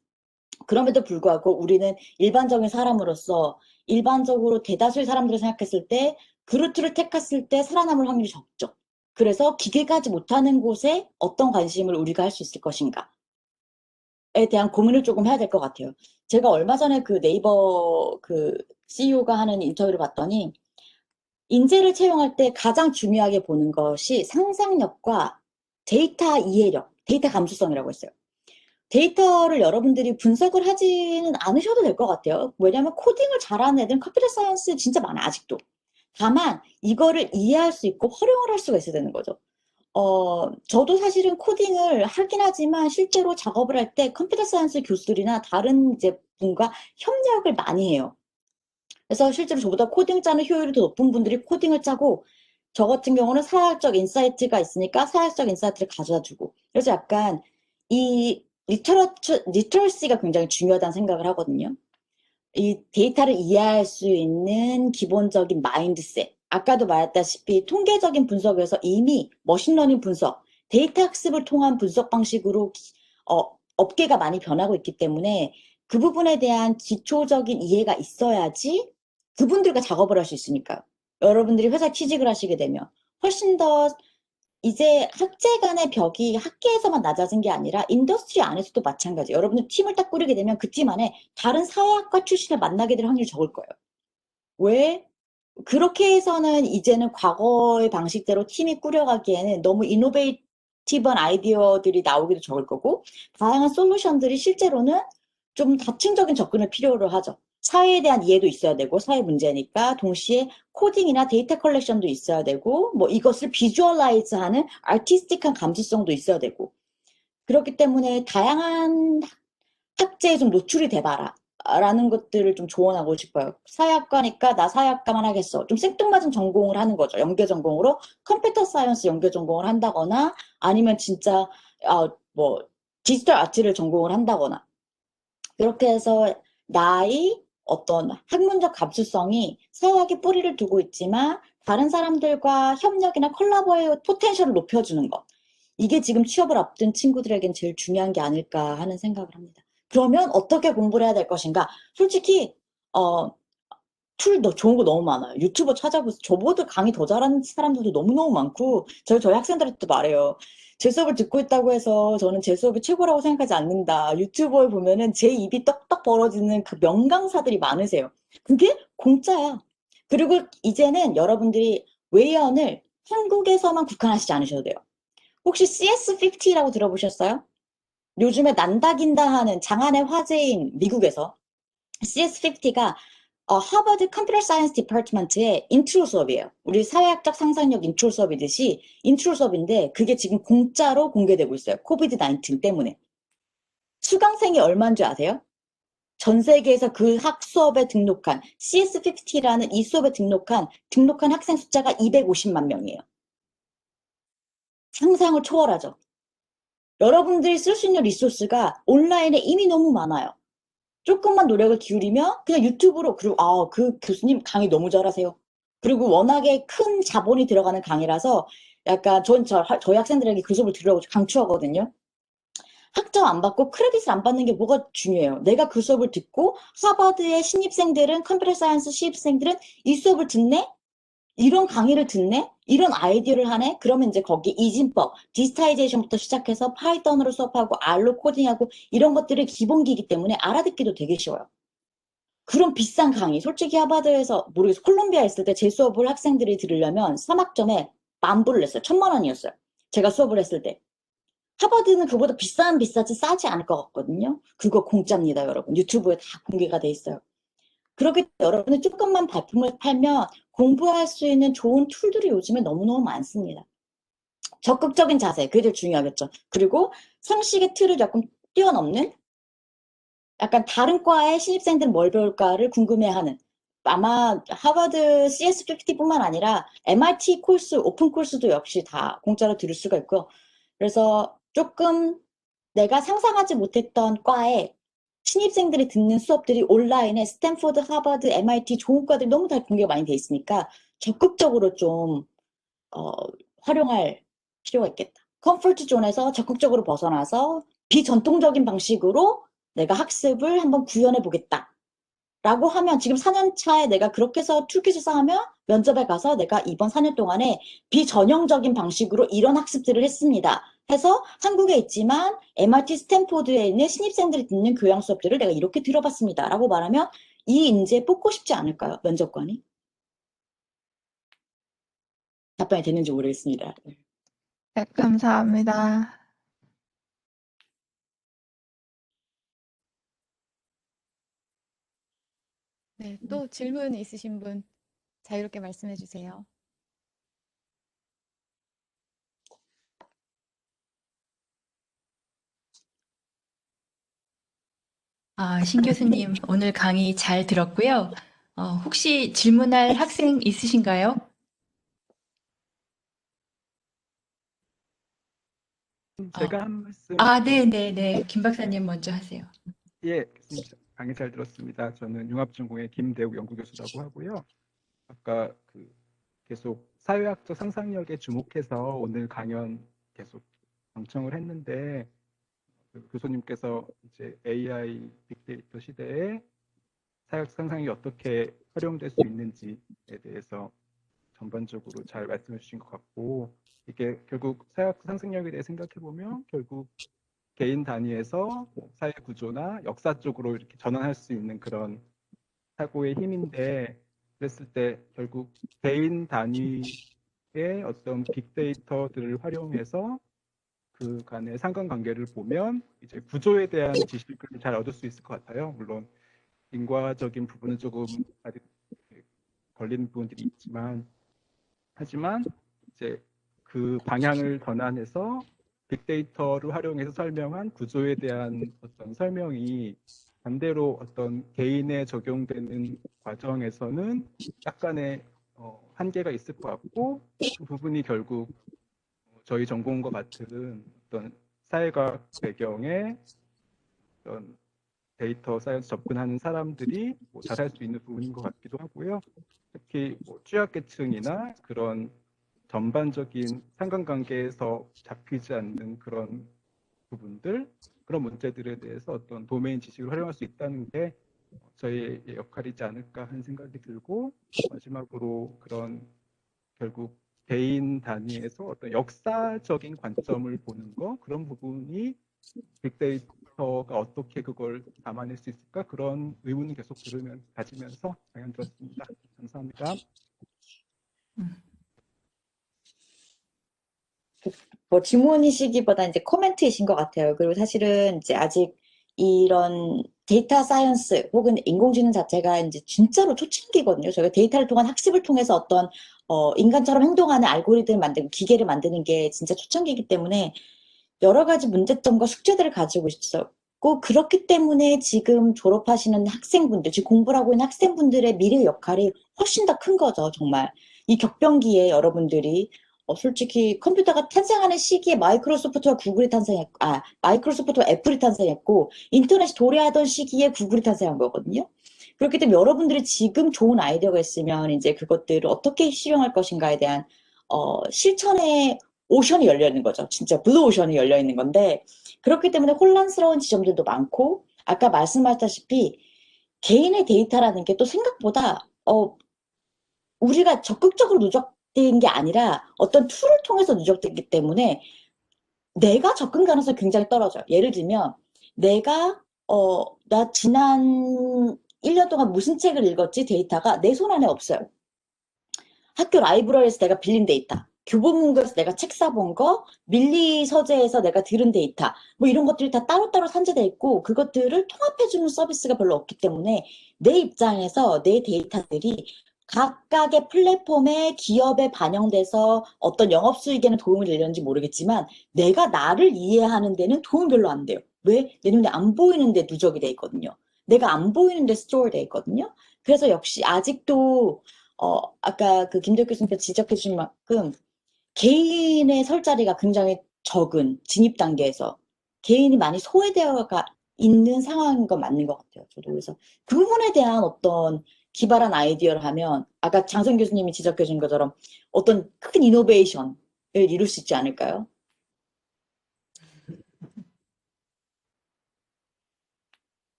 [SPEAKER 2] 그럼에도 불구하고 우리는 일반적인 사람으로서 일반적으로 대다수의 사람들을 생각했을 때 그 루트를 택했을 때 살아남을 확률이 적죠. 그래서 기계가 하지 못하는 곳에 어떤 관심을 우리가 할 수 있을 것인가에 대한 고민을 조금 해야 될 것 같아요. 제가 얼마 전에 그 네이버 그 CEO가 하는 인터뷰를 봤더니 인재를 채용할 때 가장 중요하게 보는 것이 상상력과 데이터 이해력, 데이터 감수성이라고 했어요. 데이터를 여러분들이 분석을 하지는 않으셔도 될 것 같아요. 왜냐하면 코딩을 잘하는 애들은 컴퓨터 사이언스 진짜 많아, 아직도. 다만 이거를 이해할 수 있고 활용을 할 수가 있어야 되는 거죠. 저도 사실은 코딩을 하긴 하지만 실제로 작업을 할 때 컴퓨터 사이언스 교수들이나 다른 이제 분과 협력을 많이 해요. 그래서 실제로 저보다 코딩 짜는 효율이 더 높은 분들이 코딩을 짜고 저 같은 경우는 사회학적 인사이트가 있으니까 사회학적 인사이트를 가져다 주고 그래서 약간 이 리터러시가 굉장히 중요하다는 생각을 하거든요. 이 데이터를 이해할 수 있는 기본적인 마인드셋. 아까도 말했다시피 통계적인 분석에서 이미 머신러닝 분석, 데이터 학습을 통한 분석 방식으로 업계가 많이 변하고 있기 때문에 그 부분에 대한 기초적인 이해가 있어야지 그분들과 작업을 할 수 있으니까요. 여러분들이 회사에 취직을 하시게 되면 훨씬 더 이제 학제 간의 벽이 학계에서만 낮아진 게 아니라 인더스트리 안에서도 마찬가지. 여러분들 팀을 딱 꾸리게 되면 그 팀 안에 다른 사회학과 출신을 만나게 될 확률이 적을 거예요. 왜? 그렇게 해서는 이제는 과거의 방식대로 팀이 꾸려가기에는 너무 이노베이티브한 아이디어들이 나오기도 적을 거고 다양한 솔루션들이 실제로는 좀 다층적인 접근을 필요로 하죠. 사회에 대한 이해도 있어야 되고 사회 문제니까 동시에 코딩이나 데이터 컬렉션도 있어야 되고 뭐 이것을 비주얼라이즈하는 아티스틱한 감수성도 있어야 되고 그렇기 때문에 다양한 학제에 좀 노출이 돼봐라. 라는 것들을 좀 조언하고 싶어요. 사회학과니까 나 사회학과만 하겠어. 좀 생뚱맞은 전공을 하는 거죠. 연계 전공으로 컴퓨터 사이언스 연계 전공을 한다거나 아니면 진짜 뭐 디지털 아트를 전공을 한다거나 그렇게 해서 나의 어떤 학문적 감수성이 사회학에 뿌리를 두고 있지만 다른 사람들과 협력이나 콜라보의 포텐셜을 높여주는 것. 이게 지금 취업을 앞둔 친구들에겐 제일 중요한 게 아닐까 하는 생각을 합니다. 그러면 어떻게 공부를 해야 될 것인가? 솔직히 툴 좋은 거 너무 많아요. 유튜버 찾아보세요. 저보다 강의 더 잘하는 사람들도 너무너무 많고 저희 학생들한테도 말해요. 제 수업을 듣고 있다고 해서 저는 제 수업이 최고라고 생각하지 않는다. 유튜버에 보면은 제 입이 떡떡 벌어지는 그 명강사들이 많으세요. 그게 공짜야. 그리고 이제는 여러분들이 외연을 한국에서만 국한하시지 않으셔도 돼요. 혹시 CS50라고 들어보셨어요? 요즘에 난다긴다 하는 장안의 화제인 미국에서 CS50가 하버드 컴퓨터 사이언스 디파트먼트의 인트로 수업이에요. 우리 사회학적 상상력 인트로 수업이듯이 인트로 수업인데 그게 지금 공짜로 공개되고 있어요. 코비드 19 때문에. 수강생이 얼마인 줄 아세요? 전 세계에서 그 학 수업에 등록한 CS50라는 이 수업에 등록한 학생 숫자가 250만 명이에요. 상상을 초월하죠. 여러분들이 쓸 수 있는 리소스가 온라인에 이미 너무 많아요. 조금만 노력을 기울이면 그냥 유튜브로 그리고 그 교수님 강의 너무 잘하세요. 그리고 워낙에 큰 자본이 들어가는 강의라서 약간 저희 학생들에게 그 수업을 들으라고 강추하거든요. 학점 안 받고 크레딧을 안 받는 게 뭐가 중요해요. 내가 그 수업을 듣고 하버드의 신입생들은 컴퓨터 사이언스 신입생들은 이 수업을 듣네? 이런 강의를 듣네? 이런 아이디어를 하네? 그러면 이제 거기 이진법, 디지타이제이션부터 시작해서 파이썬으로 수업하고 R로 코딩하고 이런 것들이 기본기이기 때문에 알아듣기도 되게 쉬워요. 그런 비싼 강의, 솔직히 하버드에서 모르겠어. 콜롬비아 있을 때 제 수업을 학생들이 들으려면 3학점에 10,000불을 냈어요. 1,000,000원이었어요. 제가 수업을 했을 때. 하버드는 그보다 비싸지 싸지 않을 것 같거든요. 그거 공짜입니다, 여러분. 유튜브에 다 공개가 돼 있어요. 그렇기 때문에 여러분이 조금만 발품을 팔면 공부할 수 있는 좋은 툴들이 요즘에 너무너무 많습니다. 적극적인 자세, 그게 제일 중요하겠죠. 그리고 상식의 틀을 조금 뛰어넘는 약간 다른 과의 신입생들은 뭘 배울까를 궁금해하는 아마 하버드 CS50뿐만 아니라 MIT 코र्스, 오픈 코र्스도 역시 다 공짜로 들을 수가 있고요. 그래서 조금 내가 상상하지 못했던 과에 신입생들이 듣는 수업들이 온라인에 스탠포드, 하버드, MIT 좋은 과들이 너무 다 공개가 많이 돼 있으니까 적극적으로 좀 활용할 필요가 있겠다. 컴포트 존에서 적극적으로 벗어나서 비전통적인 방식으로 내가 학습을 한번 구현해 보겠다. 라고 하면 지금 4년 차에 내가 그렇게 해서 툴킷을 쌓으면 면접에 가서 내가 이번 4년 동안에 비전형적인 방식으로 이런 학습들을 했습니다. 해서 한국에 있지만 MIT 스탠포드에 있는 신입생들이 듣는 교양 수업들을 내가 이렇게 들어봤습니다. 라고 말하면 이 인재 뽑고 싶지 않을까요? 면접관이? 답변이 됐는지 모르겠습니다.
[SPEAKER 4] 네, 감사합니다.
[SPEAKER 1] 네, 또 질문 있으신 분 자유롭게 말씀해 주세요. 신 교수님, 오늘 강의 잘 들었고요. 혹시 질문할 학생 있으신가요?
[SPEAKER 5] 제가 한 말씀,
[SPEAKER 1] 네네네. 김 박사님 먼저 하세요.
[SPEAKER 5] 예, 교수님 강의 잘 들었습니다. 저는 융합전공의 김대욱 연구교수라고 하고요. 아까 계속 사회학적 상상력에 주목해서 오늘 강연 계속 방청을 했는데 교수님께서 이제 AI 빅데이터 시대에 사회학 상상이 어떻게 활용될 수 있는지에 대해서 전반적으로 잘 말씀해 주신 것 같고 이게 결국 사회학 상상력에 대해 생각해 보면 결국 개인 단위에서 사회 구조나 역사 쪽으로 이렇게 전환할 수 있는 그런 사고의 힘인데 그랬을 때 결국 개인 단위의 어떤 빅데이터들을 활용해서 그 간의 상관관계를 보면 이제 구조에 대한 지식을 잘 얻을 수 있을 것 같아요. 물론 인과적인 부분은 조금 아직 걸리는 부분들이 있지만 하지만 이제 그 방향을 전환해서 빅데이터를 활용해서 설명한 구조에 대한 어떤 설명이 반대로 어떤 개인에 적용되는 과정에서는 약간의 한계가 있을 것 같고 그 부분이 결국 저희 전공과 같은 어떤 사회과학 배경의 어떤 데이터 사이언스 접근하는 사람들이 잘할 수 있는 부분인 것 같기도 하고요. 특히 취약계층이나 그런 전반적인 상관관계에서 잡히지 않는 그런 부분들, 그런 문제들에 대해서 어떤 도메인 지식을 활용할 수 있다는 게 저희의 역할이지 않을까 하는 생각이 들고 마지막으로 그런 결국 개인 단위에서 어떤 역사적인 관점을 보는 거 그런 부분이 빅데이터가 어떻게 그걸 담아낼 수 있을까 그런 의문을 계속 가지면서 강연 들었습니다. 감사합니다.
[SPEAKER 2] 질문이시기보다 이제 코멘트이신 것 같아요. 그리고 사실은 이제 아직 이런 데이터 사이언스 혹은 인공지능 자체가 이제 진짜로 초창기거든요. 저희가 데이터를 통한 학습을 통해서 어떤 인간처럼 행동하는 알고리즘을 만들고 기계를 만드는 게 진짜 초창기이기 때문에 여러 가지 문제점과 숙제들을 가지고 있었고 그렇기 때문에 지금 졸업하시는 학생분들, 지금 공부를 하고 있는 학생분들의 미래 역할이 훨씬 더 큰 거죠. 정말 이 격변기에 여러분들이 솔직히 컴퓨터가 탄생하는 시기에 마이크로소프트와 구글이 탄생했고, 마이크로소프트와 애플이 탄생했고, 인터넷이 도래하던 시기에 구글이 탄생한 거거든요. 그렇기 때문에 여러분들이 지금 좋은 아이디어가 있으면 이제 그것들을 어떻게 실용할 것인가에 대한 실천의 오션이 열려 있는 거죠. 진짜 블루 오션이 열려 있는 건데 그렇기 때문에 혼란스러운 지점들도 많고 아까 말씀하셨다시피 개인의 데이터라는 게 또 생각보다 우리가 적극적으로 누적된 게 아니라 어떤 툴을 통해서 누적되기 때문에 내가 접근 가능성이 굉장히 떨어져요. 예를 들면 나 지난 1년 동안 무슨 책을 읽었지 데이터가 내 손 안에 없어요. 학교 라이브러리에서 내가 빌린 데이터, 교보문고에서 내가 책 사본 거, 밀리 서재에서 내가 들은 데이터, 뭐 이런 것들이 다 따로따로 산재되어 있고 그것들을 통합해주는 서비스가 별로 없기 때문에 내 입장에서 내 데이터들이 각각의 플랫폼에 기업에 반영돼서 어떤 영업수익에는 도움이 되려는지 모르겠지만 내가 나를 이해하는 데는 도움이 별로 안 돼요. 왜? 내 눈에 안 보이는데 누적이 돼 있거든요. 내가 안 보이는데 스토어 돼 있거든요. 그래서 역시 아직도 아까 김대욱 교수님께서 지적해 주신 만큼 개인의 설 자리가 굉장히 적은 진입 단계에서 개인이 많이 소외되어가 있는 상황인 건 맞는 것 같아요. 저도 그래서 그 부분에 대한 어떤 기발한 아이디어를 하면 아까 장선 교수님이 지적해 준 것처럼 어떤 큰 이노베이션을 이룰 수 있지 않을까요?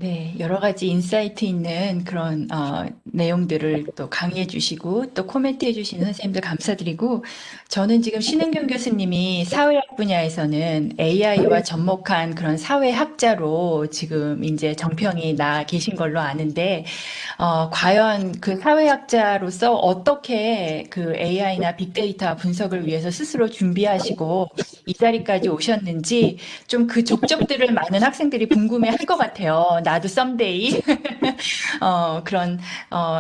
[SPEAKER 1] 네, 여러 가지 인사이트 있는 그런 내용들을 또 강의해 주시고 또 코멘트해 주시는 선생님들 감사드리고 저는 지금 신은경 교수님이 사회학 분야에서는 AI와 접목한 그런 사회학자로 지금 이제 정평이 나 계신 걸로 아는데 과연 그 사회학자로서 어떻게 그 AI나 빅데이터 분석을 위해서 스스로 준비하시고 이 자리까지 오셨는지 좀 그 접점들을 많은 학생들이 궁금해 할 것 같아요.
[SPEAKER 6] 나도 썸데이 그런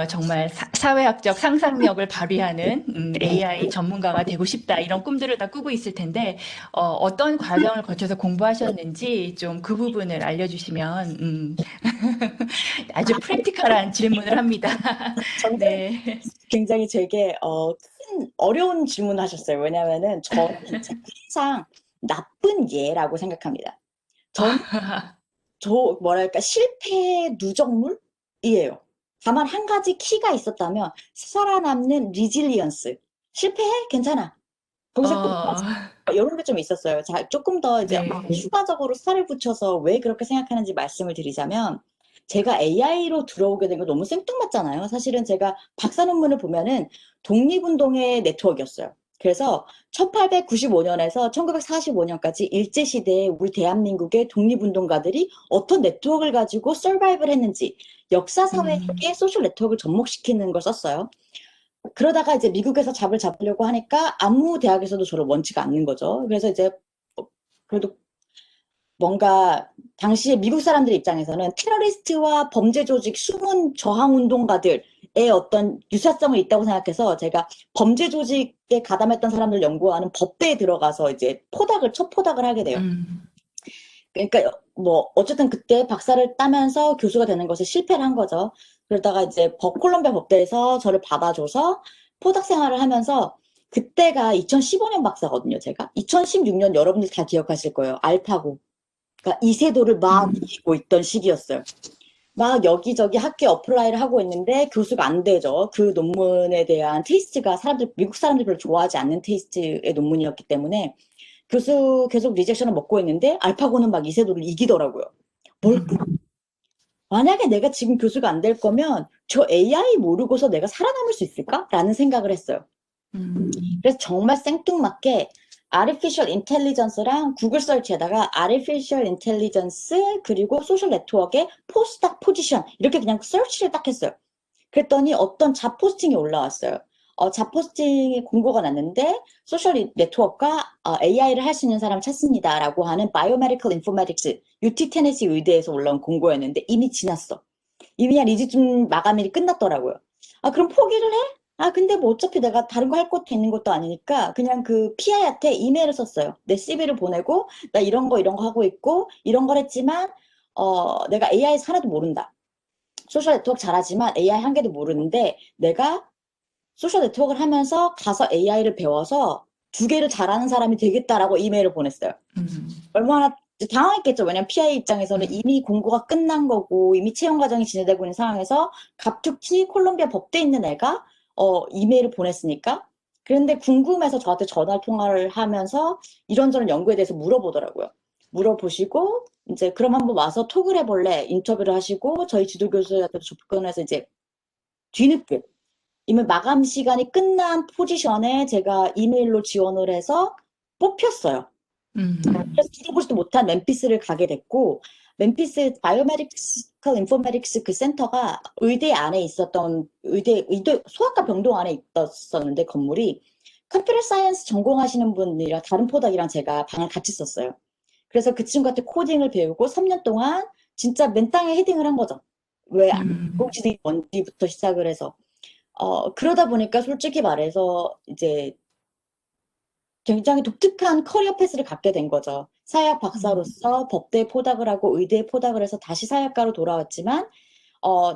[SPEAKER 6] 정말 사회학적 상상력을 발휘하는 AI 전문가가 되고 싶다 이런 꿈들을 다 꾸고 있을 텐데 어떤 과정을 거쳐서 공부하셨는지 좀 그 부분을 알려주시면 아주 프랙티컬한 질문을 합니다.
[SPEAKER 2] 저는
[SPEAKER 6] 네.
[SPEAKER 2] 굉장히 되게 큰 어려운 질문을 하셨어요. 왜냐면은 저는 항상 나쁜 예라고 생각합니다. 저는 뭐랄까 실패의 누적물이에요. 다만 한 가지 키가 있었다면 살아남는 리질리언스. 실패해? 괜찮아. 거기서 끝나지. 이런 게 좀 있었어요. 자, 조금 더 이제
[SPEAKER 6] 네.
[SPEAKER 2] 추가적으로 살을 붙여서 왜 그렇게 생각하는지 말씀을 드리자면 제가 AI로 들어오게 된 거 너무 생뚱맞잖아요. 사실은 제가 박사 논문을 보면은 독립운동의 네트워크였어요. 그래서 1895년에서 1945년까지 일제시대에 우리 대한민국의 독립운동가들이 어떤 네트워크를 가지고 서바이브를 했는지 역사사회에 소셜 네트워크를 접목시키는 걸 썼어요. 그러다가 이제 미국에서 잡으려고 하니까 아무 대학에서도 저를 원치가 않는 거죠. 그래서 이제 그래도 뭔가 당시에 미국 사람들 입장에서는 테러리스트와 범죄 조직, 숨은 저항 운동가들의 어떤 유사성이 있다고 생각해서 제가 범죄 조직에 가담했던 사람들 연구하는 법대에 들어가서 이제 첫 포닥을 하게 돼요. 그러니까 뭐 어쨌든 그때 박사를 따면서 교수가 되는 것에 실패를 한 거죠. 그러다가 이제 콜롬비아 법대에서 저를 받아줘서 포닥 생활을 하면서 그때가 2015년 박사거든요, 제가. 2016년 여러분들 다 기억하실 거예요. 알파고. 그러니까 이세돌을 막 이기고 있던 시기였어요. 막 여기저기 학교에 어플라이를 하고 있는데 교수가 안 되죠. 그 논문에 대한 테이스트가 미국 사람들이 별로 좋아하지 않는 테이스트의 논문이었기 때문에 교수 계속 리젝션을 먹고 있는데 알파고는 막 이세돌을 이기더라고요. 뭘까? 만약에 내가 지금 교수가 안 될 거면 저 AI 모르고서 내가 살아남을 수 있을까? 라는 생각을 했어요. 그래서 정말 생뚱맞게 Artificial Intelligence랑 구글 서치에다가 Artificial Intelligence 그리고 소셜 네트워크의 포스닥 포지션 이렇게 그냥 서치를 딱 했어요. 그랬더니 어떤 잡 포스팅이 올라왔어요. 잡 포스팅이 공고가 났는데 소셜 네트워크가 AI를 할 수 있는 사람 찾습니다 라고 하는 바이오메디컬 인포메틱스 UT 테네시 의대에서 올라온 공고였는데 이미 지났어. 이미 한 2주쯤 마감일이 끝났더라고요. 그럼 포기를 해? 근데 뭐 어차피 내가 다른 거 할 것도 있는 것도 아니니까 그냥 그 PI한테 이메일을 썼어요. 내 CV를 보내고 나 이런 거 하고 있고 이런 걸 했지만 내가 AI 하나도 모른다. 소셜 네트워크 잘하지만 AI 한 개도 모르는데 내가 소셜 네트워크를 하면서 가서 AI를 배워서 2개를 잘하는 사람이 되겠다라고 이메일을 보냈어요. 얼마나 당황했겠죠. 왜냐면 PI 입장에서는 이미 공고가 끝난 거고 이미 채용 과정이 진행되고 있는 상황에서 갑툭튀 콜롬비아 법대에 있는 애가 이메일을 보냈으니까. 그런데 궁금해서 저한테 전화 통화를 하면서 이런저런 연구에 대해서 물어보더라고요. 물어보시고 이제 그럼 한번 와서 톡을 해볼래? 인터뷰를 하시고 저희 지도교수한테 접근해서 이제 뒤늦게 이미 마감 시간이 끝난 포지션에 제가 이메일로 지원을 해서 뽑혔어요. 그래서 들어보지도 못한 멤피스를 가게 됐고 멤피스 바이오메디컬 인포메틱스 그 센터가 의대 안에 있었던 의대 소아과 병동 안에 있었는데 건물이 컴퓨터 사이언스 전공하시는 분이랑 다른 포닥이랑 제가 방을 같이 썼어요. 그래서 그 친구한테 코딩을 배우고 3년 동안 진짜 맨 땅에 헤딩을 한 거죠. 왜 공지들이 뭔지부터 시작을 해서 그러다 보니까 솔직히 말해서 이제 굉장히 독특한 커리어 패스를 갖게 된 거죠. 사회학 박사로서 법대에 포닥을 하고 의대에 포닥을 해서 다시 사회학과로 돌아왔지만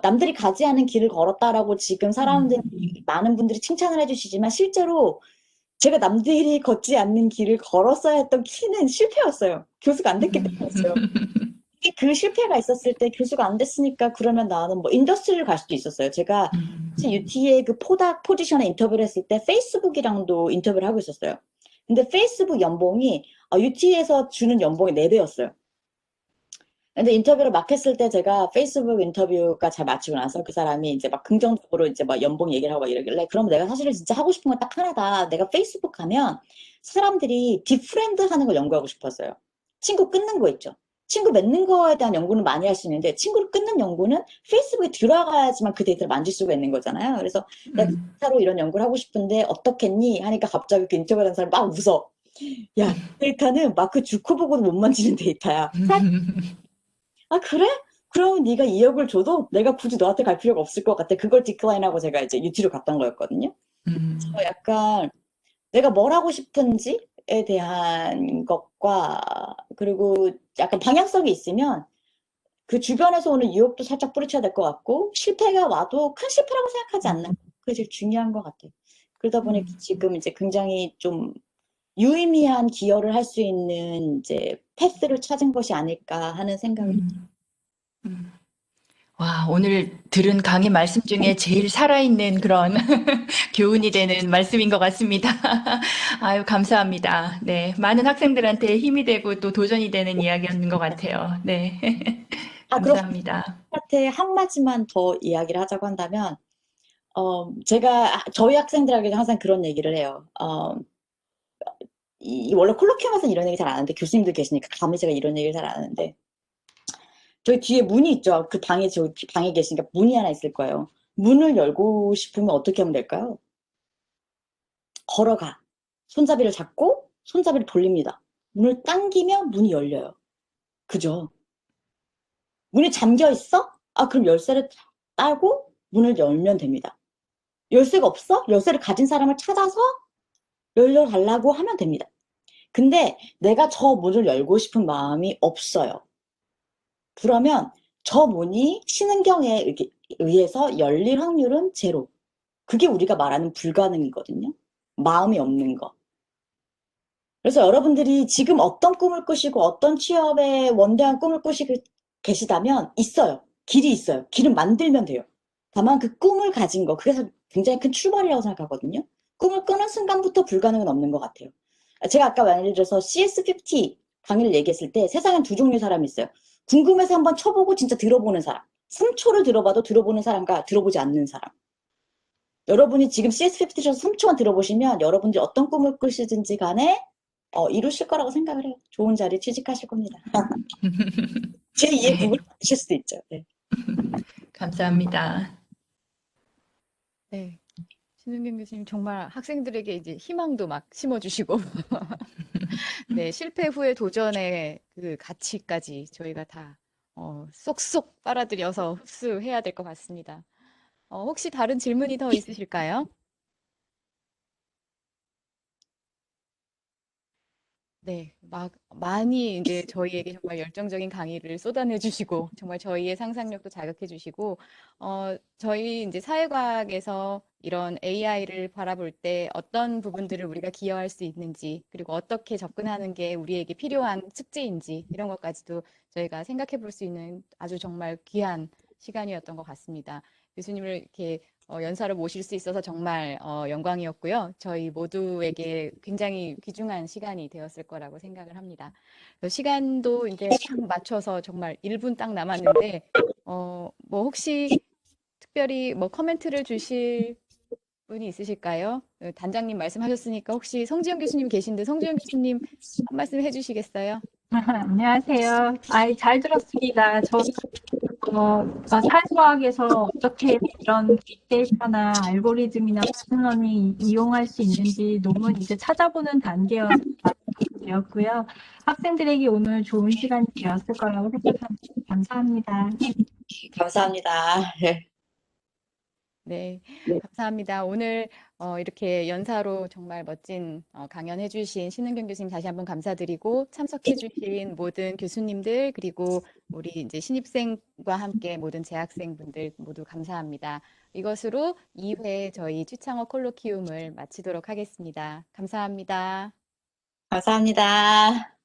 [SPEAKER 2] 남들이 가지 않은 길을 걸었다라고 지금 많은 분들이 칭찬을 해주시지만 실제로 제가 남들이 걷지 않는 길을 걸었어야 했던 키는 실패였어요. 교수가 안 됐기 때문이었어요. 그 실패가 있었을 때 교수가 안 됐으니까 그러면 나는 뭐 인더스트리를 갈 수도 있었어요. 제가 UT의 그 포닥 포지션에 인터뷰를 했을 때 페이스북이랑도 인터뷰를 하고 있었어요. 근데 페이스북 연봉이 UT에서 주는 연봉이 4배였어요. 근데 인터뷰를 막 했을 때 제가 페이스북 인터뷰가 잘 마치고 나서 그 사람이 이제 막 긍정적으로 이제 막 연봉 얘기를 하고 막 이러길래 그럼 내가 사실은 진짜 하고 싶은 건 딱 하나다. 내가 페이스북 가면 사람들이 딥프렌드 하는 걸 연구하고 싶었어요. 친구 끊는 거 있죠. 친구 맺는 거에 대한 연구는 많이 할 수 있는데 친구를 끊는 연구는 페이스북에 들어가야지만 그 데이터를 만질 수가 있는 거잖아요. 그래서 내가 데이터로 이런 연구를 하고 싶은데 어떻겠니? 하니까 갑자기 그 인터뷰하는 사람이 막 웃어. 야, 데이터는 마크 주커버그도 못 만지는 데이터야. 그래? 그럼 네가 2억을 줘도 내가 굳이 너한테 갈 필요가 없을 것 같아. 그걸 디클라인하고 제가 이제 UT로 갔던 거였거든요. 그래서 약간 내가 뭘 하고 싶은지에 대한 것과 그리고 약간 방향성이 있으면 그 주변에서 오는 유혹도 살짝 뿌리쳐야 될 것 같고 실패가 와도 큰 실패라고 생각하지 않는 거. 그게 제일 중요한 것 같아요. 그러다 보니 지금 이제 굉장히 좀 유의미한 기여를 할 수 있는 이제 패스를 찾은 것이 아닐까 하는 생각을
[SPEAKER 6] 와, 오늘 들은 강의 말씀 중에 제일 살아있는 그런 교훈이 되는 말씀인 것 같습니다. 아유, 감사합니다. 네, 많은 학생들한테 힘이 되고 또 도전이 되는 이야기였는 것 같아요. 네,
[SPEAKER 2] 그럼
[SPEAKER 6] 감사합니다.
[SPEAKER 2] 한테 한 마디만 더 이야기를 하자고 한다면 제가 저희 학생들에게도 항상 그런 얘기를 해요. 원래 콜로키움에서는 이런 얘기 잘 안 하는데 교수님도 계시니까 감히 제가 이런 얘기를 잘 안 하는데 저희 뒤에 문이 있죠. 그 방에 저희 방에 계시니까 문이 하나 있을 거예요. 문을 열고 싶으면 어떻게 하면 될까요? 걸어가. 손잡이를 잡고 손잡이를 돌립니다. 문을 당기면 문이 열려요. 그죠? 문이 잠겨 있어? 그럼 열쇠를 따고 문을 열면 됩니다. 열쇠가 없어? 열쇠를 가진 사람을 찾아서 열려달라고 하면 됩니다. 근데 내가 저 문을 열고 싶은 마음이 없어요. 그러면 저 문이 신은경에 의해서 열릴 확률은 제로. 그게 우리가 말하는 불가능이거든요. 마음이 없는 거. 그래서 여러분들이 지금 어떤 꿈을 꾸시고 어떤 취업에 원대한 꿈을 꾸시고 계시다면 있어요. 길이 있어요. 길은 만들면 돼요. 다만 그 꿈을 가진 거, 그게 굉장히 큰 출발이라고 생각하거든요. 꿈을 꾸는 순간부터 불가능은 없는 것 같아요. 제가 아까 예를 들어서 CS50 강의를 얘기했을 때 세상엔 두 종류의 사람이 있어요. 궁금해서 한번 쳐보고 진짜 들어보는 사람. 3초를 들어봐도 들어보는 사람과 들어보지 않는 사람. 여러분이 지금 CS50에서 3초만 들어보시면 여러분들이 어떤 꿈을 꾸시든지 간에 이루실 거라고 생각을 해요. 좋은 자리에 취직하실 겁니다. 제 2의
[SPEAKER 6] 네.
[SPEAKER 2] 부분을 받으실 수도 있죠. 네.
[SPEAKER 6] 감사합니다.
[SPEAKER 1] 네. 신은경 교수님 정말 학생들에게 이제 희망도 막 심어주시고, 네, 실패 후의 도전의 그 가치까지 저희가 다 쏙쏙 빨아들여서 흡수해야 될 것 같습니다. 혹시 다른 질문이 더 있으실까요? 네, 많이 이제 저희에게 정말 열정적인 강의를 쏟아내 주시고, 정말 저희의 상상력도 자극해 주시고, 저희 이제 사회과학에서 이런 AI를 바라볼 때 어떤 부분들을 우리가 기여할 수 있는지, 그리고 어떻게 접근하는 게 우리에게 필요한 숙제인지, 이런 것까지도 저희가 생각해 볼 수 있는 아주 정말 귀한 시간이었던 것 같습니다. 교수님을 이렇게 연사로 모실 수 있어서 정말 영광이었고요. 저희 모두에게 굉장히 귀중한 시간이 되었을 거라고 생각을 합니다. 시간도 이제 딱 맞춰서 정말 1분 딱 남았는데, 뭐 혹시 특별히 뭐 코멘트를 주실 분이 있으실까요? 단장님 말씀하셨으니까 혹시 성지영 교수님 계신데 성지영 교수님 한 말씀 해주시겠어요?
[SPEAKER 7] 안녕하세요. 잘 들었습니다. 사회과학에서 어떻게 이런 빅데이터나 알고리즘이나 머신러닝 이용할 수 있는지 논문 이제 찾아보는 단계여서 되었고요. 학생들에게 오늘 좋은 시간이 되었을 거라고 생각합니다. 감사합니다.
[SPEAKER 2] 감사합니다.
[SPEAKER 1] 네, 감사합니다. 오늘 이렇게 연사로 정말 멋진 강연해 주신 신은경 교수님 다시 한번 감사드리고 참석해 주신 모든 교수님들 그리고 우리 이제 신입생과 함께 모든 재학생분들 모두 감사합니다. 이것으로 2회 저희 취창호 콜로키움을 마치도록 하겠습니다. 감사합니다.
[SPEAKER 2] 감사합니다.